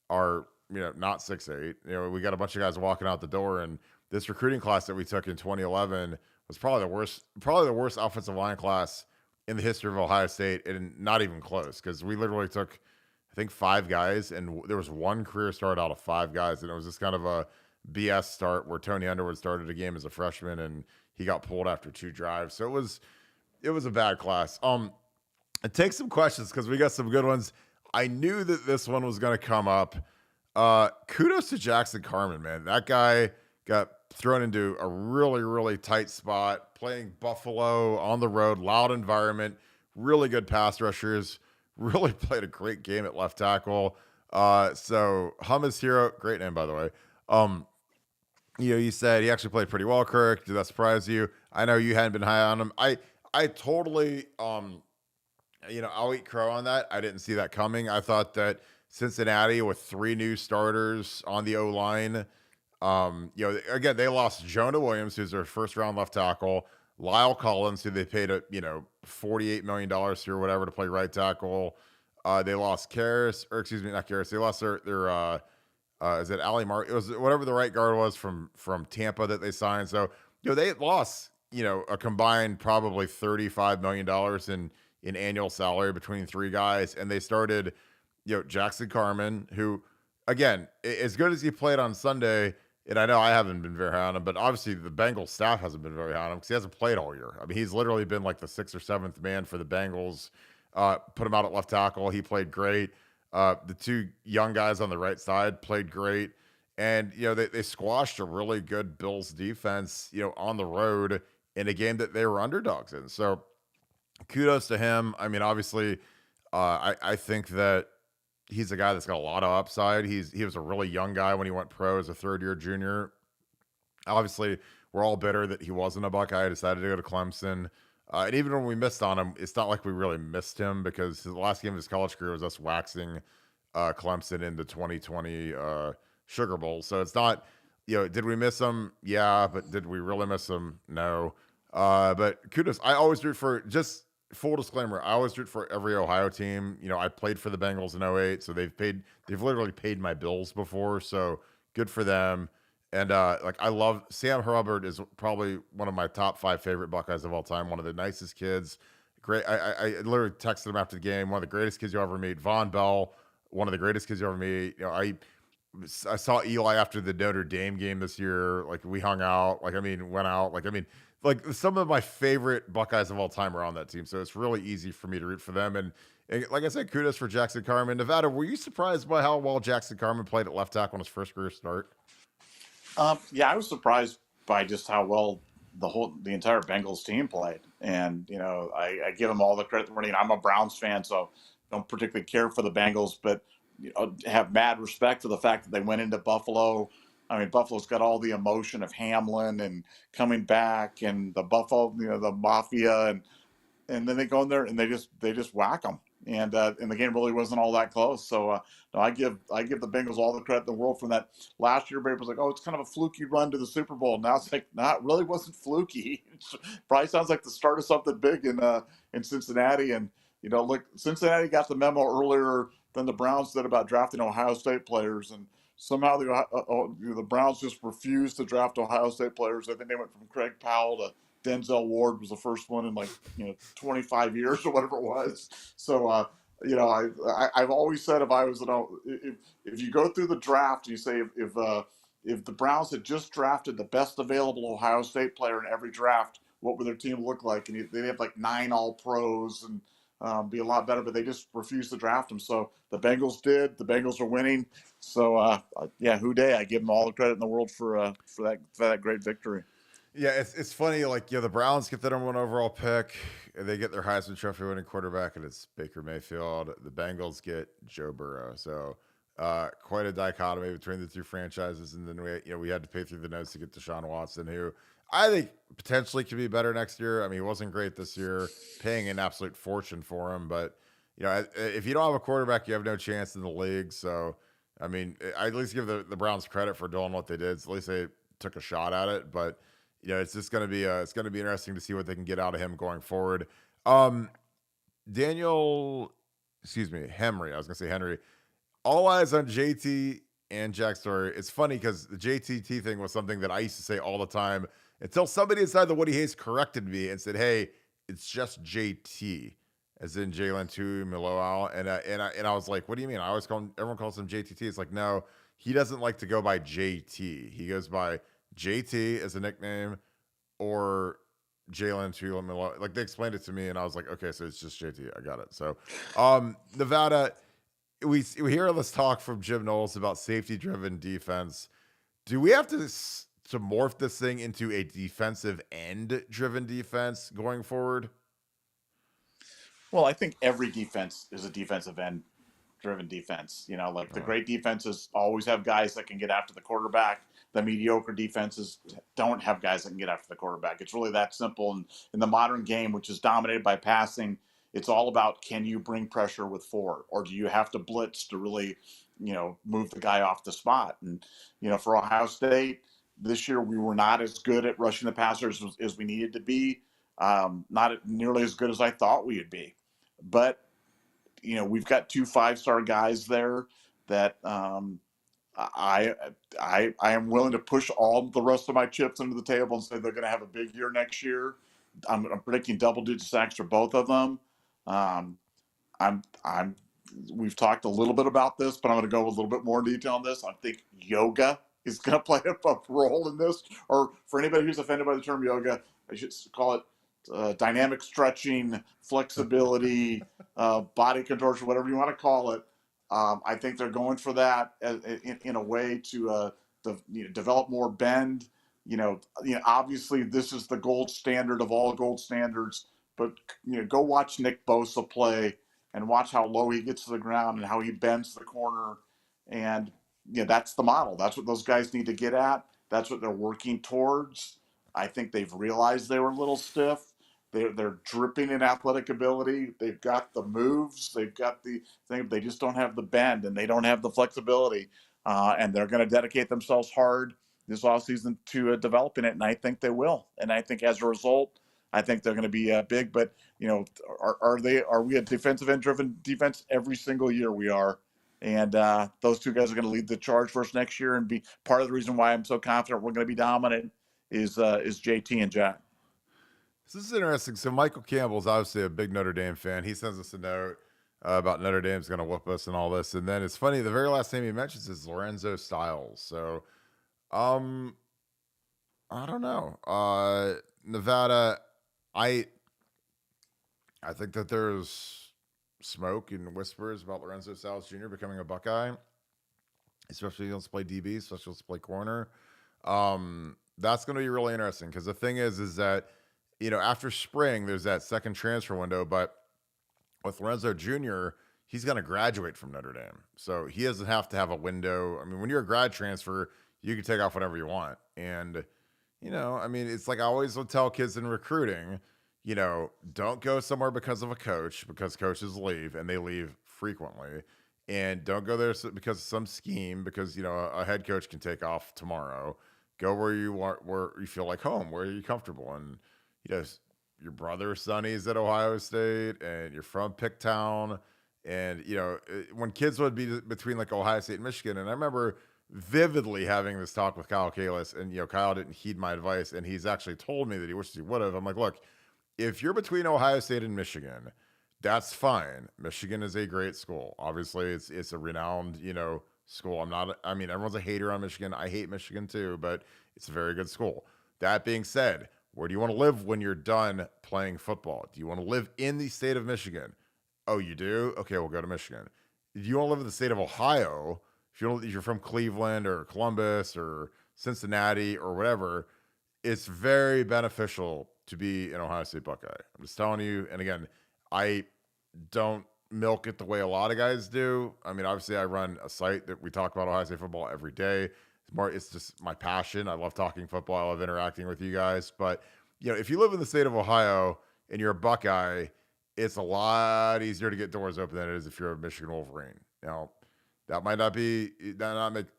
are not 6'8". We got a bunch of guys walking out the door, and this recruiting class that we took in 2011 was probably the worst offensive line class in the history of Ohio State, and not even close, because we literally took, I think, 5 guys, and there was one career start out of 5 guys, and it was just kind of a BS start where Tony Underwood started a game as a freshman, and he got pulled after 2 drives. So it was a bad class. Take some questions because we got some good ones. I knew that this one was going to come up. Kudos to Jackson Carman, man. That guy got thrown into a really, really tight spot, playing Buffalo on the road, loud environment, really good pass rushers, really played a great game at left tackle. So Hummus Hero, great name, by the way. You said he actually played pretty well, Kirk. Did that surprise you? I know you hadn't been high on him. I totally, I'll eat crow on that. I didn't see that coming. I thought that Cincinnati with 3 new starters on the O line, again, they lost Jonah Williams, who's their first round left tackle, Lyle Collins, who they paid $48 million to or whatever to play right tackle. They lost Karras, or excuse me, not Karras. They lost their is it Ali Mark? It was whatever the right guard was from Tampa that they signed. So they lost a combined probably $35 million in annual salary between 3 guys, and they started Jackson Carman, who again, as good as he played on Sunday. And I know I haven't been very high on him, but obviously the Bengals staff hasn't been very high on him because he hasn't played all year. I mean, he's literally been like the 6th or 7th man for the Bengals. Put him out at left tackle. He played great. The 2 young guys on the right side played great. And, they squashed a really good Bills defense, on the road in a game that they were underdogs in. So kudos to him. I mean, obviously, I think that he's a guy that's got a lot of upside. He was a really young guy when he went pro as a 3rd-year junior. Obviously, we're all bitter that he wasn't a Buckeye. Decided to go to Clemson. And even when we missed on him, it's not like we really missed him because the last game of his college career was us waxing Clemson in the 2020 Sugar Bowl. So it's not, did we miss him? Yeah, but did we really miss him? No. But kudos. I always root for, just full disclaimer, I always root for every Ohio team. I played for the Bengals in '08, so they've literally paid my bills before. So good for them. And I love Sam Hubbard is probably one of my top 5 favorite Buckeyes of all time. One of the nicest kids. Great. I literally texted him after the game. One of the greatest kids you ever meet. Von Bell, one of the greatest kids you ever meet. I saw Eli after the Notre Dame game this year. Like we hung out. Went out. Some of my favorite Buckeyes of all time are on that team. So it's really easy for me to root for them. And like I said, kudos for Jackson Carman. Nevada, were you surprised by how well Jackson Carman played at left tackle on his first career start? Yeah, I was surprised by just how well the entire Bengals team played, and I give them all the credit. I'm a Browns fan, so don't particularly care for the Bengals, but have mad respect for the fact that they went into Buffalo. I mean, Buffalo's got all the emotion of Hamlin and coming back, and the Buffalo, the Mafia, and then they go in there and they just whack them. And the game really wasn't all that close. So no, I give the Bengals all the credit in the world for that. Last year, everybody was like, "Oh, it's kind of a fluky run to the Super Bowl." Now it's like, nah, it really wasn't fluky. It probably sounds like the start of something big in Cincinnati. And look, Cincinnati got the memo earlier than the Browns did about drafting Ohio State players, and somehow the Browns just refused to draft Ohio State players. I think they went from Craig Powell to Denzel Ward was the first one in 25 years or whatever it was. So I've always said if I was if you go through the draft, you say if the Browns had just drafted the best available Ohio State player in every draft, what would their team look like? And they'd have like 9 All Pros and be a lot better. But they just refused to draft them. So the Bengals did. The Bengals are winning. So who day? I give them all the credit in the world for that great victory. Yeah, it's funny. The Browns get the #1 overall pick, and they get their Heisman Trophy winning quarterback, and it's Baker Mayfield. The Bengals get Joe Burrow. So quite a dichotomy between the 2 franchises. And then we had to pay through the nose to get Deshaun Watson, who I think potentially could be better next year. I mean, he wasn't great this year, paying an absolute fortune for him. But if you don't have a quarterback, you have no chance in the league. So I mean, I at least give the Browns credit for doing what they did. So at least they took a shot at it. But it's just going to be interesting to see what they can get out of him going forward. Henry. I was going to say Henry. All eyes on JT and Jack Story. It's funny because the JTT thing was something that I used to say all the time until somebody inside the Woody Hayes corrected me and said, "Hey, it's just JT," as in Jalen Tuimoloau. And I was like, "What do you mean?" Everyone calls him JTT. It's like, no, he doesn't like to go by JT. He goes by JT as a nickname or Jalen Tuimoloau. Like they explained it to me, and I was like, okay, so it's just JT. I got it. So, Nevada, we hear all this talk from Jim Knowles about safety-driven defense. Do we have to morph this thing into a defensive end-driven defense going forward? Well, I think every defense is a defensive end driven defense. The great defenses always have guys that can get after the quarterback. the mediocre defenses don't have guys that can get after the quarterback. It's really that simple. And in the modern game, which is dominated by passing, it's all about, can you bring pressure with 4, or do you have to blitz to really, move the guy off the spot? And, for Ohio State this year, we were not as good at rushing the passers as we needed to be. Not nearly as good as I thought we would be. But, we've got 2 5-star guys there that I am willing to push all the rest of my chips into the table and say they're going to have a big year next year. I'm predicting double-digit sacks for both of them. We've talked a little bit about this, but I'm going to go a little bit more detail on this. I think yoga is going to play a role in this. Or for anybody who's offended by the term yoga, I should call it dynamic stretching, flexibility, body contortion, whatever you want to call it. I think they're going for that in a way to develop more bend. Obviously this is the gold standard of all gold standards, but go watch Nick Bosa play and watch how low he gets to the ground and how he bends the corner. And that's the model. That's what those guys need to get at. That's what they're working towards. I think they've realized they were a little stiff. They're dripping in athletic ability. They've got the moves. They've got the thing. They just don't have the bend and they don't have the flexibility. And they're going to dedicate themselves hard this offseason to developing it. And I think they will. And I think as a result, I think they're going to be big. But are we a defensive end driven defense? Every single year we are. And those 2 guys are going to lead the charge for us next year and be part of the reason why I'm so confident we're going to be dominant is JT and Jack. This is interesting. So Michael Campbell's obviously a big Notre Dame fan. He sends us a note about Notre Dame's going to whoop us and all this. And then it's funny, the very last name he mentions is Lorenzo Styles. So, I don't know. Nevada, I think that there's smoke and whispers about Lorenzo Styles Jr. becoming a Buckeye, especially if he wants to play DB, especially if he wants to play corner. That's going to be really interesting because the thing is that, after spring, there's that second transfer window, but with Lorenzo Jr., he's going to graduate from Notre Dame. So he doesn't have to have a window. I mean, when you're a grad transfer, you can take off whatever you want. And, it's like I always will tell kids in recruiting, don't go somewhere because of a coach, because coaches leave and they leave frequently. And don't go there because of some scheme, because, a head coach can take off tomorrow. Go where you want, where you feel like home, where you're comfortable. And, your brother Sonny's at Ohio State and you're from Picktown. And, when kids would be between like Ohio State and Michigan, and I remember vividly having this talk with Kyle Kalis, and, Kyle didn't heed my advice. And he's actually told me that he wishes he would have. I'm like, look, if you're between Ohio State and Michigan, that's fine. Michigan is a great school. Obviously it's a renowned, school. Everyone's a hater on Michigan. I hate Michigan too, but it's a very good school. That being said, where do you want to live when you're done playing football? Do you want to live in the state of Michigan? Oh, you do? Okay, we'll go to Michigan. Do you want to live in the state of Ohio? If you're from Cleveland or Columbus or Cincinnati or whatever, it's very beneficial to be an Ohio State Buckeye. I'm just telling you. And again, I don't milk it the way a lot of guys do. I mean, obviously I run a site that we talk about Ohio State football every day. It's just my passion. I love talking football. I love interacting with you guys. But, if you live in the state of Ohio and you're a Buckeye, it's a lot easier to get doors open than it is if you're a Michigan Wolverine. Now, that might not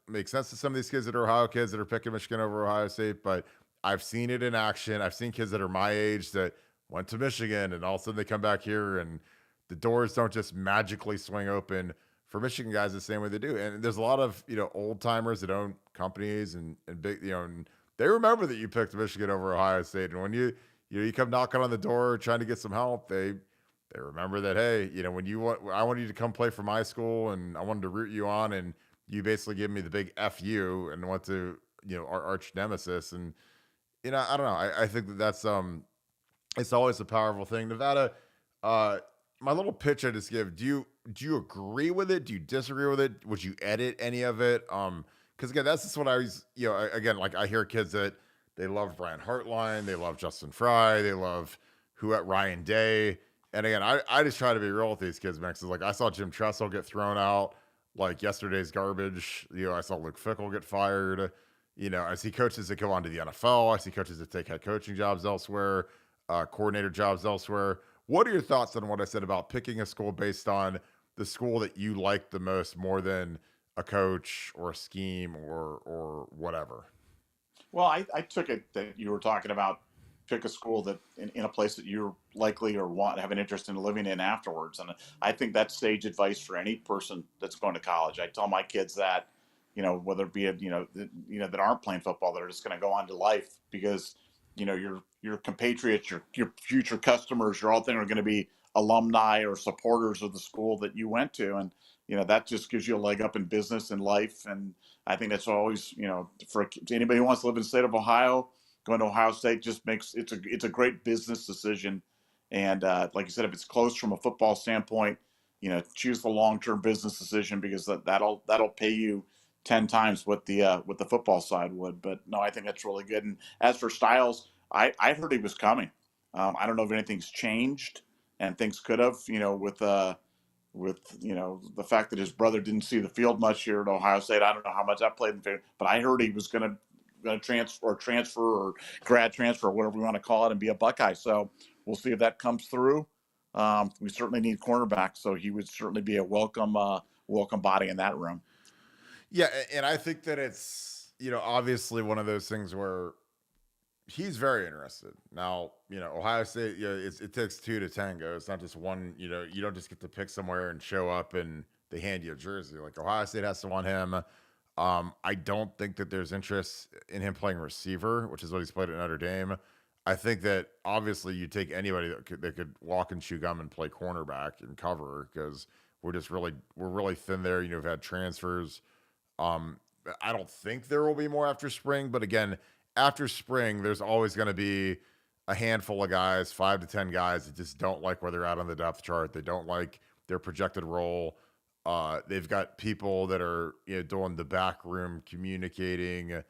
make sense to some of these kids that are Ohio kids that are picking Michigan over Ohio State, but I've seen it in action. I've seen kids that are my age that went to Michigan and all of a sudden they come back here and the doors don't just magically swing open for Michigan guys the same way they do. And there's a lot of, old timers that own companies and big, and they remember that you picked Michigan over Ohio State. And when you come knocking on the door trying to get some help, they remember that, hey, I wanted you to come play for my school and I wanted to root you on, and you basically gave me the big F you and went to, our arch nemesis. And, I don't know. I think that's it's always a powerful thing. Nevada, my little pitch I just give, do you agree with it? Do you disagree with it? Would you edit any of it? Because again, that's just what I was, again, like I hear kids that they love Brian Hartline, they love Justin Fry, they love Ryan Day. And again, I just try to be real with these kids, man. Because like I saw Jim Tressel get thrown out like yesterday's garbage. I saw Luke Fickell get fired. I see coaches that go on to the NFL. I see coaches that take head coaching jobs elsewhere, coordinator jobs elsewhere. What are your thoughts on what I said about picking a school based on the school that you like the most more than a coach or a scheme or whatever? Well, I took it that you were talking about pick a school that in a place that you're likely or want have an interest in living in afterwards. And I think that's sage advice for any person that's going to college. I tell my kids that, whether it be that aren't playing football, that are just going to go on to life, because your compatriots, your future customers, your all thing are going to be alumni or supporters of the school that you went to, and that just gives you a leg up in business and life. And I think that's always, for anybody who wants to live in the state of Ohio, going to Ohio State just makes it's a great business decision. And like you said, if it's close from a football standpoint, choose the long term business decision, because that'll pay you 10 times what the football side would. But no, I think that's really good. And as for Styles, I heard he was coming. I don't know if anything's changed, and things could have, with the fact that his brother didn't see the field much here at Ohio State. I don't know how much that played in favor, but I heard he was going to transfer or grad transfer, or whatever we want to call it, and be a Buckeye. So we'll see if that comes through. We certainly need cornerback, so he would certainly be a welcome body in that room. Yeah, and I think that it's obviously one of those things where he's very interested. Now, Ohio State, it takes two to tango. It's not just one, you don't just get to pick somewhere and show up and they hand you a jersey. Like, Ohio State has to want him. I don't think that there's interest in him playing receiver, which is what he's played at Notre Dame. I think that obviously you take anybody that could walk and chew gum and play cornerback and cover, because we're really thin there. We've had transfers. I don't think there will be more after spring, but again, after spring, there's always going to be a handful of guys, 5 to 10 guys, that just don't like where they're at on the depth chart. They don't like their projected role. They've got people that are doing the back room communicating,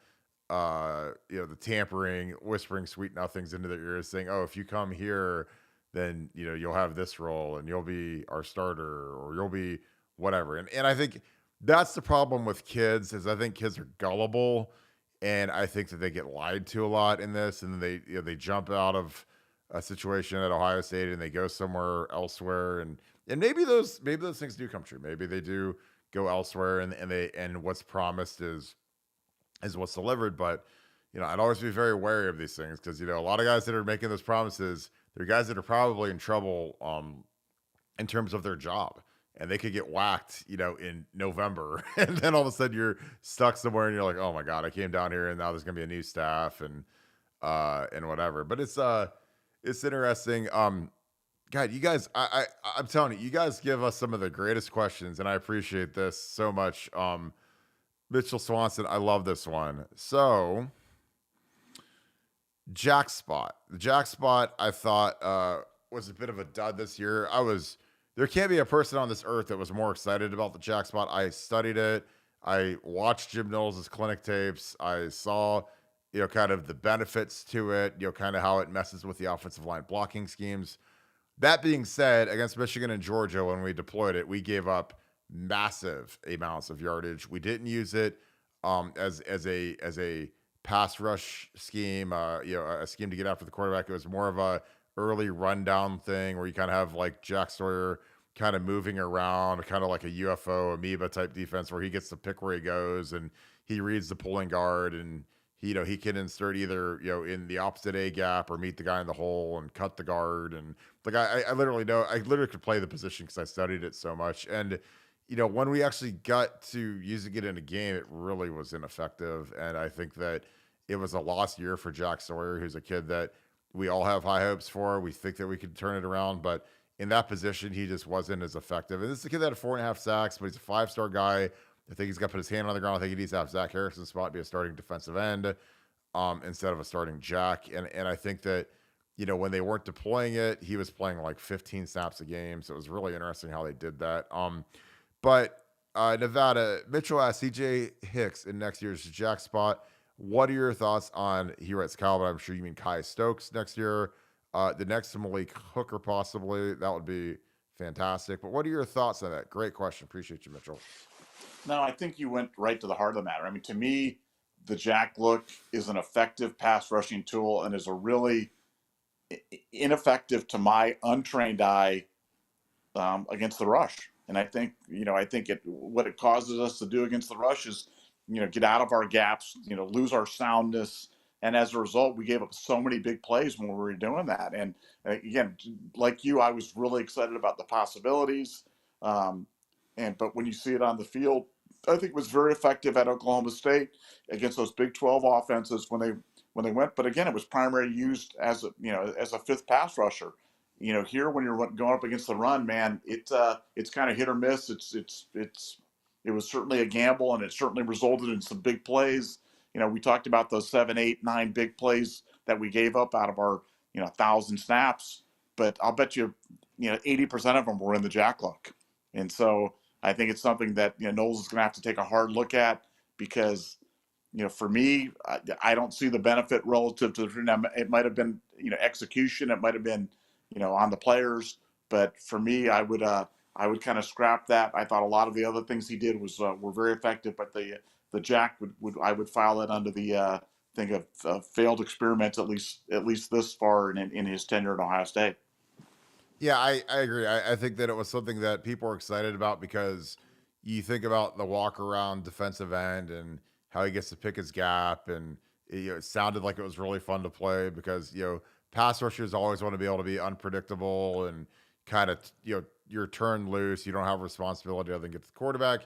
the tampering, whispering sweet nothings into their ears, saying, "Oh, if you come here, then you'll have this role and you'll be our starter, or you'll be whatever." And I think that's the problem with kids, is I think kids are gullible. And I think that they get lied to a lot in this, and they jump out of a situation at Ohio State and they go somewhere elsewhere, and maybe those things do come true. Maybe they do go elsewhere, and what's promised is what's delivered. But I'd always be very wary of these things, because a lot of guys that are making those promises, they're guys that are probably in trouble in terms of their job. And they could get whacked, in November, and then all of a sudden you're stuck somewhere, and you're like, "Oh my God, I came down here, and now there's gonna be a new staff and whatever." But it's interesting. God, you guys, I'm telling you, you guys give us some of the greatest questions, and I appreciate this so much. Mitchell Swanson, I love this one. So, Jack Spot, the Jack Spot, I thought was a bit of a dud this year. There can't be a person on this earth that was more excited about the Jack Spot. I studied it. I watched Jim Knowles' clinic tapes. I saw, kind of the benefits to it, kind of how it messes with the offensive line blocking schemes. That being said, against Michigan and Georgia, when we deployed it, we gave up massive amounts of yardage. We didn't use it as a pass rush scheme, a scheme to get after the quarterback. It was more of a early rundown thing where you kind of have like Jack Sawyer kind of moving around, kind of like a UFO amoeba type defense, where he gets to pick where he goes and he reads the pulling guard, and he can insert either in the opposite A gap or meet the guy in the hole and cut the guard. And like I literally could play the position because I studied it so much. And when we actually got to using it in a game, it really was ineffective. And I think that it was a lost year for Jack Sawyer, who's a kid that we all have high hopes for. We think that we could turn it around, but in that position, he just wasn't as effective. And this is a kid that had 4.5 sacks, but he's a 5-star guy. I think he's got to put his hand on the ground. I think he needs to have Zach Harrison's spot be a starting defensive end instead of a starting Jack. And I think that, when they weren't deploying it, he was playing like 15 snaps a game. So it was really interesting how they did that. But Nevada, Mitchell asked CJ Hicks in next year's Jack spot. What are your thoughts on, he writes Kyle, but I'm sure you mean Kai Stokes next year. The next to Malik Hooker, possibly. That would be fantastic. But what are your thoughts on that? Great question. Appreciate you, Mitchell. No, I think you went right to the heart of the matter. I mean, to me, the jack look is an effective pass rushing tool and is a really ineffective to my untrained eye against the rush. And I think, what it causes us to do against the rush is, get out of our gaps, lose our soundness. And as a result, we gave up so many big plays when we were doing that. And again, like you, I was really excited about the possibilities. But when you see it on the field, I think it was very effective at Oklahoma State against those Big 12 offenses when they went. But again, it was primarily used as a fifth pass rusher. Here when you're going up against the run, man, it's kind of hit or miss. It was certainly a gamble, and it certainly resulted in some big plays. We talked about those 7, 8, 9 big plays that we gave up out of our 1,000 snaps, but I'll bet you 80% of them were in the jack look, and so I think it's something that Knowles is going to have to take a hard look at because for me, I don't see the benefit relative to it might have been execution, it might have been on the players, but for me, I would kind of scrap that. I thought a lot of the other things he did were very effective, but the jack I would file it under the thing of failed experiments at least this far in his tenure at Ohio State. Yeah, I agree. I think that it was something that people were excited about because you think about the walk around defensive end and how he gets to pick his gap, and it sounded like it was really fun to play because pass rushers always want to be able to be unpredictable and kind of you're turned loose. You don't have responsibility other than get the quarterback,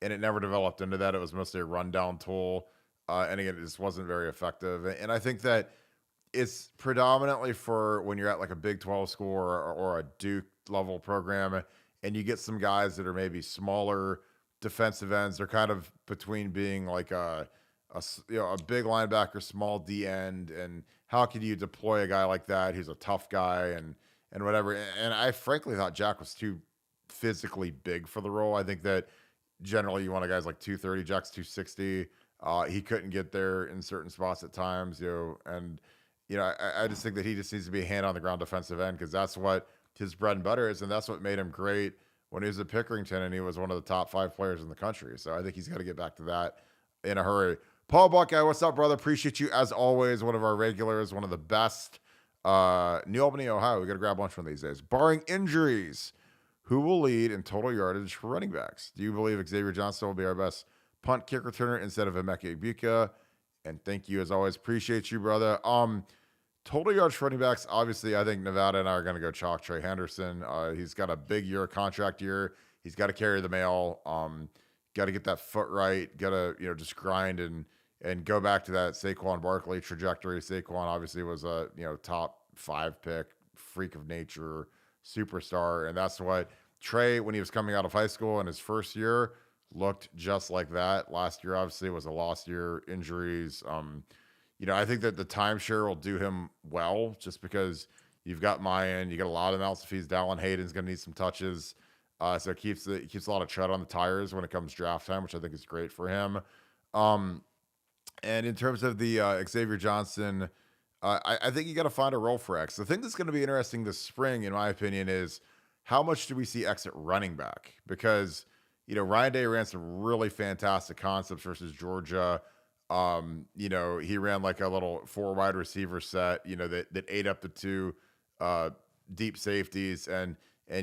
and it never developed into that. It was mostly a rundown tool, and again, it just wasn't very effective. And I think that it's predominantly for when you're at like a Big 12 school or a Duke level program, and you get some guys that are maybe smaller defensive ends. They're kind of between being like a big linebacker, small D end, and how can you deploy a guy like that who's a tough guy and whatever. And I frankly thought Jack was too physically big for the role. I think that generally you want a guys like 230. Jack's 260. He couldn't get there in certain spots at times, and I just think that he just needs to be a hand on the ground defensive end because that's what his bread and butter is, and that's what made him great when he was at Pickerington, and he was one of the top 5 players in the country. So I think he's got to get back to that in a hurry. Paul Buckeye, what's up, brother? Appreciate you as always. One of our regulars, one of the best. New Albany, Ohio. We got to grab lunch one of these days. Barring injuries, who will lead in total yardage for running backs? Do you believe Xavier Johnson will be our best punt kick returner instead of Emeka Egbuka? And thank you as always. Appreciate you, brother. Total yards for running backs. Obviously, I think Nevada and I are going to go chalk Trey Henderson. He's got a big contract year. He's got to carry the mail. Got to get that foot right. Got to just grind and go back to that Saquon Barkley trajectory. Saquon obviously was a top 5 pick, freak of nature, superstar, and that's what Trey, when he was coming out of high school in his first year, looked just like that. Last year obviously was a lost year, injuries. I think that the timeshare will do him well just because you've got Mayan, you got a lot of amounts of fees. Dallin Hayden's going to need some touches. So it keeps a lot of tread on the tires when it comes draft time, which I think is great for him. And in terms of the Xavier Johnson, I think you got to find a role for X. The thing that's going to be interesting this spring, in my opinion, is how much do we see X at running back? Because, Ryan Day ran some really fantastic concepts versus Georgia. He ran like a little 4 wide receiver set, that ate up the 2 deep safeties, and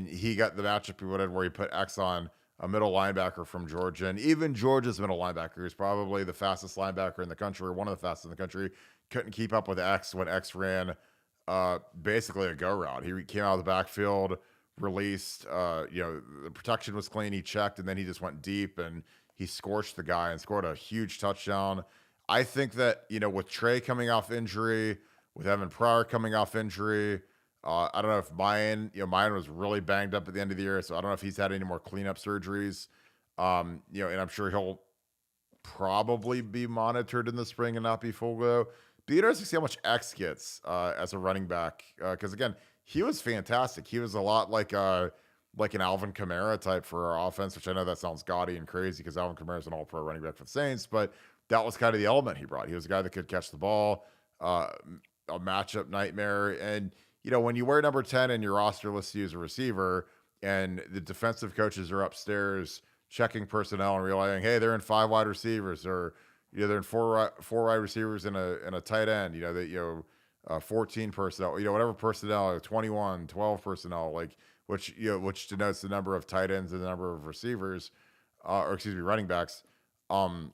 he got the matchup he wanted where he put X on a middle linebacker from Georgia. And even Georgia's middle linebacker is probably the fastest linebacker in the country, or one of the fastest in the country, couldn't keep up with X when X ran basically a go route. He came out of the backfield, released, the protection was clean, he checked, and then he just went deep and he scorched the guy and scored a huge touchdown. I think that, with Trey coming off injury, with Evan Pryor coming off injury, I don't know if Mayan was really banged up at the end of the year, so I don't know if he's had any more cleanup surgeries. And I'm sure he'll probably be monitored in the spring and not be full go. Be interesting to see how much X gets as a running back, because again, he was fantastic. He was a lot like an Alvin Kamara type for our offense, which I know that sounds gaudy and crazy because Alvin Kamara is an all-pro running back for the Saints, but that was kind of the element he brought. He was a guy that could catch the ball, a matchup nightmare, and when you wear number 10 and your roster lists you as a receiver and the defensive coaches are upstairs checking personnel and realizing, hey, they're in 5 wide receivers, or They're in four wide receivers and a tight end. 14 personnel. Whatever personnel, 21, 12 personnel, like which denotes the number of tight ends and the number of receivers, or excuse me, running backs. Um,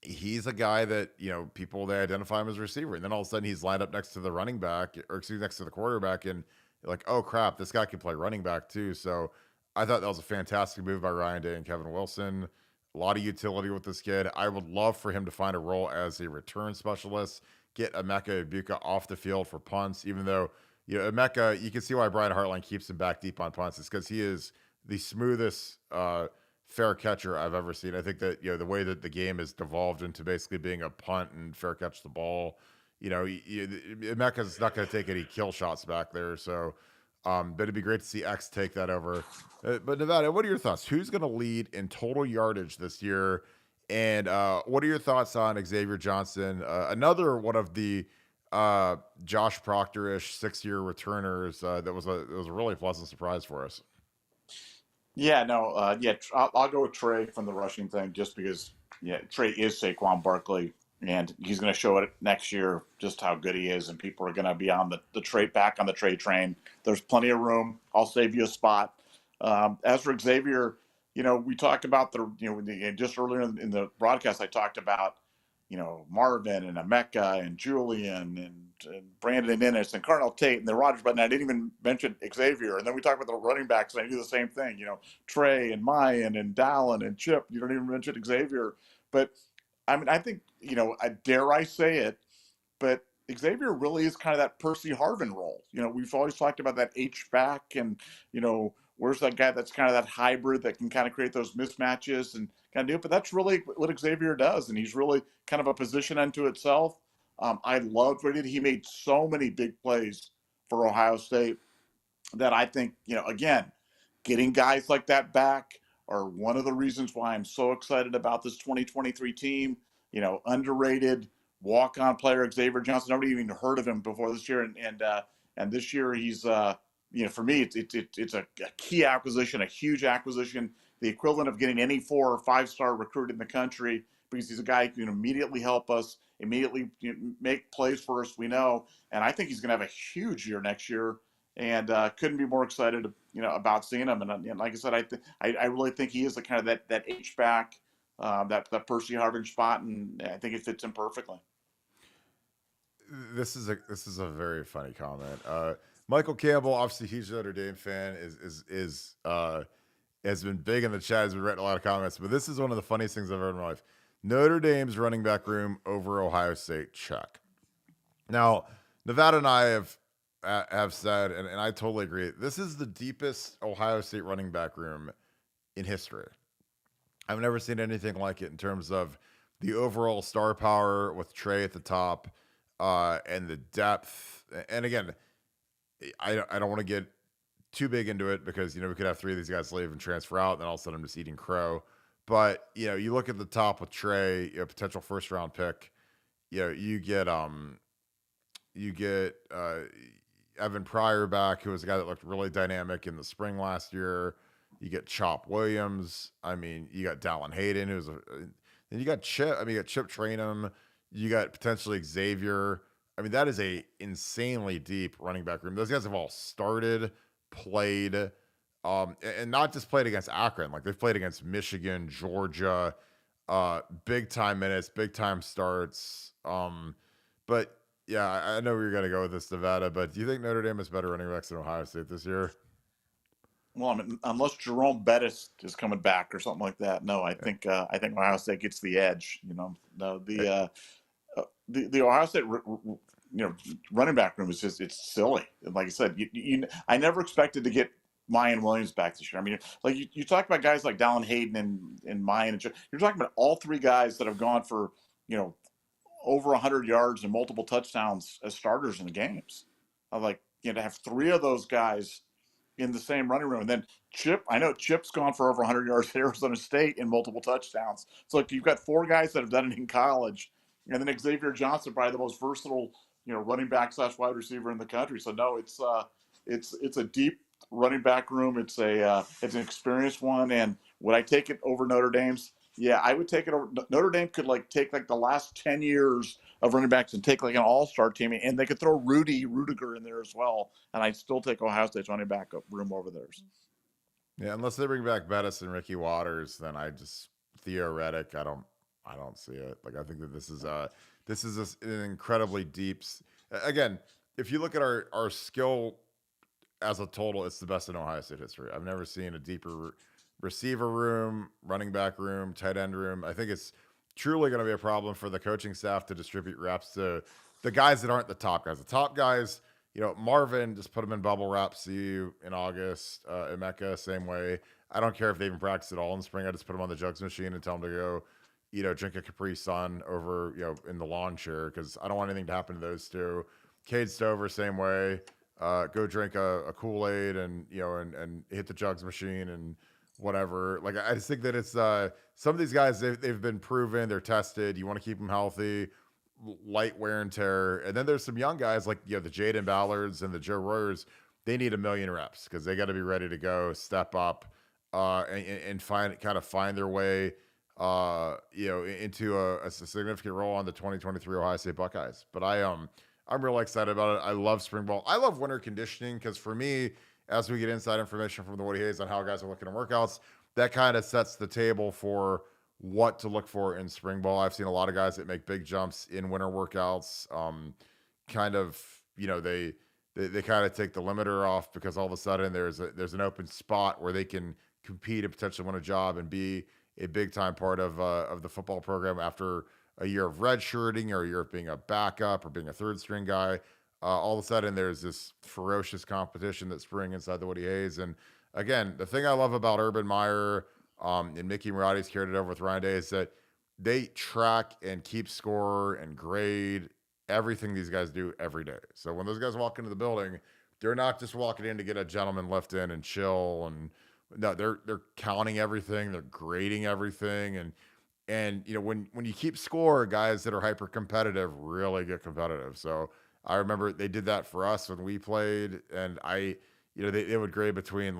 he's a guy that people, they identify him as a receiver, and then all of a sudden he's lined up next to the running back, or excuse me, next to the quarterback, and like, oh crap, this guy can play running back too. So I thought that was a fantastic move by Ryan Day and Kevin Wilson. A lot of utility with this kid. I would love for him to find a role as a return specialist, get Emeka Ibuka off the field for punts, even though Emeka, you can see why Brian Hartline keeps him back deep on punts. It's because he is the smoothest fair catcher I've ever seen. I think that the way that the game has devolved into basically being a punt and fair catch the ball, Emeka's not going to take any kill shots back there. So, but it'd be great to see X take that over. But Nevada, what are your thoughts? Who's going to lead in total yardage this year? And what are your thoughts on Xavier Johnson, another one of the Josh Proctor-ish 6-year returners that was a really pleasant surprise for us? Yeah, no, I'll go with Trey from the rushing thing just because, Trey is Saquon Barkley, and he's going to show it next year just how good he is, and people are going to be on the trade, back on the trade train. There's plenty of room. I'll save you a spot. As for Xavier, we talked about just earlier in the broadcast, I talked about, Marvin and Emeka and Julian and Brandon Ennis and Cardinal Tate and the Rogers, but I didn't even mention Xavier. And then we talked about the running backs, and I do the same thing, Trey and Mayan and Dallin and Chip. You don't even mention Xavier. But, I mean, I think, dare I say it, but Xavier really is kind of that Percy Harvin role. We've always talked about that H-back and, where's that guy that's kind of that hybrid that can kind of create those mismatches and kind of do it. But that's really what Xavier does. And he's really kind of a position unto itself. I loved what he did. He made so many big plays for Ohio State that I think, again, getting guys like that back are one of the reasons why I'm so excited about this 2023 team. Underrated walk-on player Xavier Johnson. Nobody even heard of him before this year, and this year he's for me it's a key acquisition, a huge acquisition, the equivalent of getting any 4 or 5-star recruit in the country, because he's a guy who can immediately help us, immediately make plays for us. We know, and I think he's going to have a huge year next year. And couldn't be more excited, about seeing him. And like I said, I really think he is the kind of that H back, that Percy Harvin spot, and I think it fits him perfectly. This is a very funny comment. Michael Campbell, obviously huge Notre Dame fan, has been big in the chat, has been writing a lot of comments. But this is one of the funniest things I've ever heard in my life. Notre Dame's running back room over Ohio State, check. Now, Nevada and I have said, and I totally agree, this is the deepest Ohio State running back room in history. I've never seen anything like it in terms of the overall star power with Trey at the top, and the depth. And again, I don't want to get too big into it because, we could have 3 of these guys leave and transfer out, and then all of a sudden I'm just eating crow. But, you look at the top with Trey, potential first round pick, you get Evan Pryor back, who was a guy that looked really dynamic in the spring last year. You get Chop Williams. I mean, you got Dallin Hayden, then you got Chip. I mean, you got Chip Trainum. You got potentially Xavier. I mean, that is a insanely deep running back room. Those guys have all started, played, and not just played against Akron. Like, they've played against Michigan, Georgia, big time minutes, big time starts. But yeah, I know where you're going to go with this, Nevada, but do you think Notre Dame is better running backs than Ohio State this year? Well, I mean, unless Jerome Bettis is coming back or something like that, no. I think Ohio State gets the edge. No, the Ohio State running back room is just, it's silly. And like I said, I never expected to get Mayan Williams back this year. I mean, like you talk about guys like Dallin Hayden and Mayan, you're talking about all 3 guys that have gone for over 100 yards and multiple touchdowns as starters in the games. To have 3 of those guys in the same running room. And then I know Chip's gone for over 100 yards at Arizona State and multiple touchdowns. So you've got 4 guys that have done it in college, and then Xavier Johnson, probably the most versatile, running back / wide receiver in the country. So no, it's a deep running back room. It's an experienced one. And would I take it over Notre Dame's? Yeah, I would take it over. Notre Dame could take the last 10 years of running backs and take an all-star team, and they could throw Rudiger in there as well, and I'd still take Ohio State's running back room over theirs. Yeah, unless they bring back Bettis and Ricky Waters, then I just theoretic. I don't see it. Like I think that this is an incredibly deep. Again, if you look at our skill as a total, it's the best in Ohio State history. I've never seen a deeper receiver room, running back room, tight end room. I think it's truly going to be a problem for the coaching staff to distribute reps to the guys that aren't the top guys. The top guys, Marvin, just put him in bubble wrap. See you in August. Emeka, same way. I don't care if they even practice at all in spring. I just put him on the jugs machine and tell him to go, drink a Capri Sun over, in the lawn chair because I don't want anything to happen to those two. Cade Stover, same way. Go drink a Kool-Aid and and hit the jugs machine and whatever. Like I just think that it's some of these guys they've been proven, they're tested. You want to keep them healthy, light wear and tear. And then there's some young guys like the Jaden Ballards and the Joe Royers. They need 1,000,000 reps because they got to be ready to go, step up, and find their way, into a significant role on the 2023 Ohio State Buckeyes. But I'm really excited about it. I love spring ball. I love winter conditioning because for me, as we get inside information from the Woody Hayes on how guys are looking at workouts, that kind of sets the table for what to look for in spring ball. I've seen a lot of guys that make big jumps in winter workouts. They kind of take the limiter off because all of a sudden there's an open spot where they can compete and potentially win a job and be a big time part of the football program after a year of redshirting or a year of being a backup or being a third string guy. All of a sudden there's this ferocious competition that's spring inside the Woody Hayes. And again, the thing I love about Urban Meyer and Mickey Marotti's carried it over with Ryan Day is that they track and keep score and grade everything these guys do every day. So when those guys walk into the building, they're not just walking in to get a gentleman lift in and chill. And no, they're counting everything, they're grading everything. And when you keep score, guys that are hyper competitive really get competitive. So I remember they did that for us when we played, and they would grade between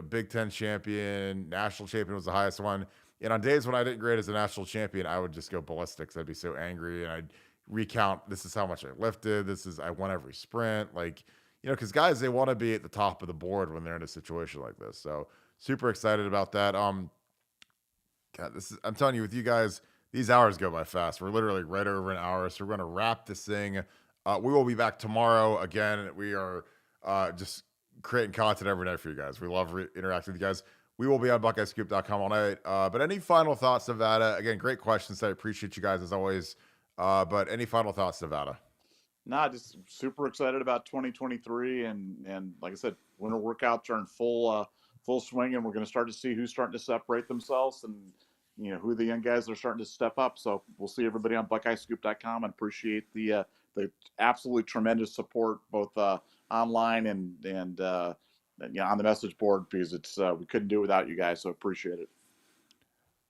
Big Ten champion, national champion was the highest one. And on days when I didn't grade as a national champion, I would just go ballistic. I'd be so angry, and I'd recount. This is how much I lifted. I won every sprint. Because guys, they want to be at the top of the board when they're in a situation like this. So super excited about that. God, I'm telling you, with you guys, these hours go by fast. We're literally right over an hour. So we're going to wrap this thing. We will be back tomorrow. Again, we are just creating content every night for you guys. We love interacting with you guys. We will be on BuckeyeScoop.com all night. But any final thoughts, Nevada? Again, great questions. I appreciate you guys as always. But any final thoughts, Nevada? Nah, just super excited about 2023. And like I said, winter workouts are in full swing, and we're going to start to see who's starting to separate themselves and who the young guys are starting to step up. So we'll see everybody on BuckeyeScoop.com, and appreciate the absolute tremendous support both online and on the message board, because it's we couldn't do it without you guys. So appreciate it.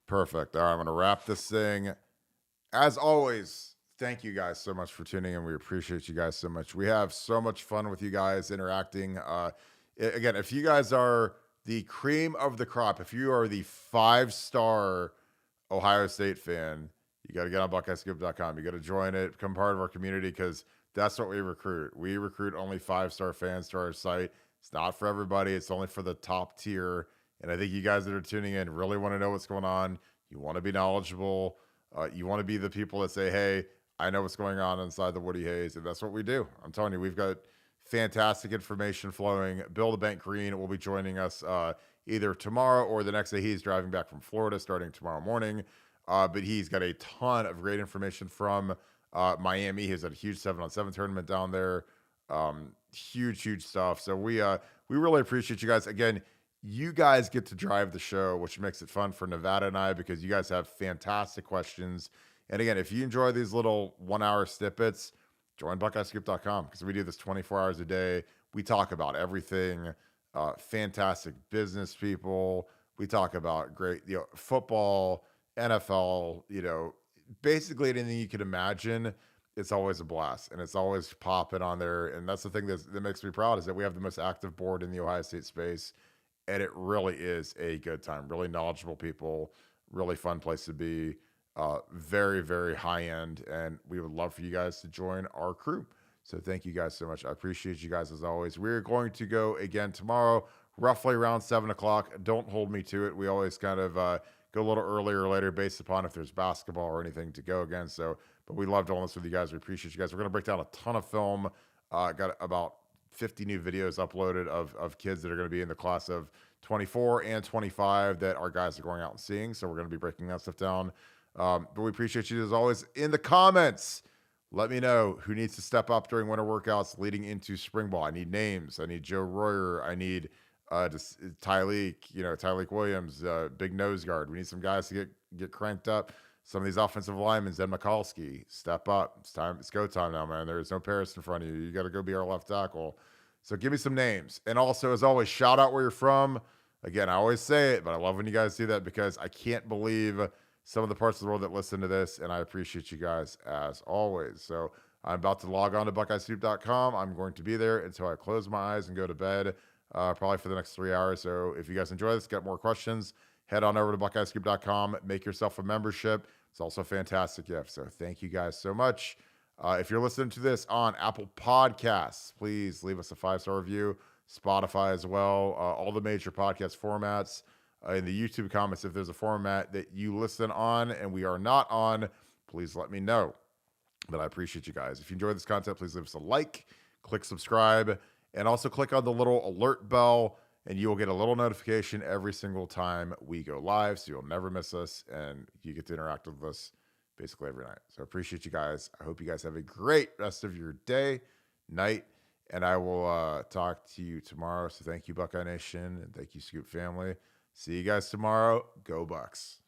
Perfect. All right, I'm going to wrap this thing. As always, thank you guys so much for tuning in. We appreciate you guys so much. We have so much fun with you guys interacting. Again, if you guys are the cream of the crop, if you are the 5-star Ohio State fan, you got to get on BuckeyeScoop.com. You got to join it, become part of our community, because that's what we recruit. We recruit only 5-star fans to our site. It's not for everybody. It's only for the top tier. And I think you guys that are tuning in really want to know what's going on. You want to be knowledgeable. You want to be the people that say, hey, I know what's going on inside the Woody Hayes. And that's what we do. I'm telling you, we've got fantastic information flowing. Bill the Bank Green will be joining us either tomorrow or the next day. He's driving back from Florida starting tomorrow morning. But he's got a ton of great information from Miami. He's at a huge 7-on-7 tournament down there. Huge stuff. So we really appreciate you guys. Again, you guys get to drive the show, which makes it fun for Nevada and I, because you guys have fantastic questions. And again, if you enjoy these little 1-hour snippets, join BuckeyeScoop.com, because we do this 24 hours a day. We talk about everything. Fantastic business people. We talk about great football, NFL, basically anything you could imagine. It's always a blast, and it's always popping on there. And that's the thing that makes me proud, is that we have the most active board in the Ohio State space, and it really is a good time. Really knowledgeable people. really fun place to be. Very, very high end, and we would love for you guys to join our crew. So thank you guys so much. I appreciate you guys as always. We're going to go again tomorrow, roughly around 7 o'clock. Don't hold me to it. We always kind of go a little earlier or later based upon if there's basketball or anything to go again. So, but we love doing this with you guys. We appreciate you guys. We're going to break down a ton of film. Got about 50 new videos uploaded of kids that are going to be in the class of 24 and 25 that our guys are going out and seeing. So we're going to be breaking that stuff down. But we appreciate you as always. In the comments, let me know who needs to step up during winter workouts leading into spring ball. I need names. I need Joe Royer. I need Tyleek Williams, big nose guard. We need some guys to get cranked up. Some of these offensive linemen, Zed Mikulski, step up. It's time. It's go time now, man. There's no Paris in front of you. You got to go be our left tackle. So give me some names. And also, as always, shout out where you're from. Again, I always say it, but I love when you guys do that because I can't believe some of the parts of the world that listen to this, and I appreciate you guys as always. So I'm about to log on to BuckeyeScoop.com. I'm going to be there until I close my eyes and go to bed, probably for the next 3 hours. So if you guys enjoy this, got more questions, head on over to BuckeyeScoop.com. Make yourself a membership. It's also a fantastic gift. So thank you guys so much. If you're listening to this on Apple Podcasts, please leave us a 5-star review. Spotify as well. All the major podcast formats. In the YouTube comments, if there's a format that you listen on and we are not on, please let me know. But I appreciate you guys. If you enjoy this content, please leave us a like, click subscribe, and also click on the little alert bell, and you will get a little notification every single time we go live, so you'll never miss us, and you get to interact with us basically every night. So I appreciate you guys. I hope you guys have a great rest of your day, night, and I will talk to you tomorrow. So thank you, Buckeye Nation, and thank you, Scoop family. See you guys tomorrow. Go Bucks.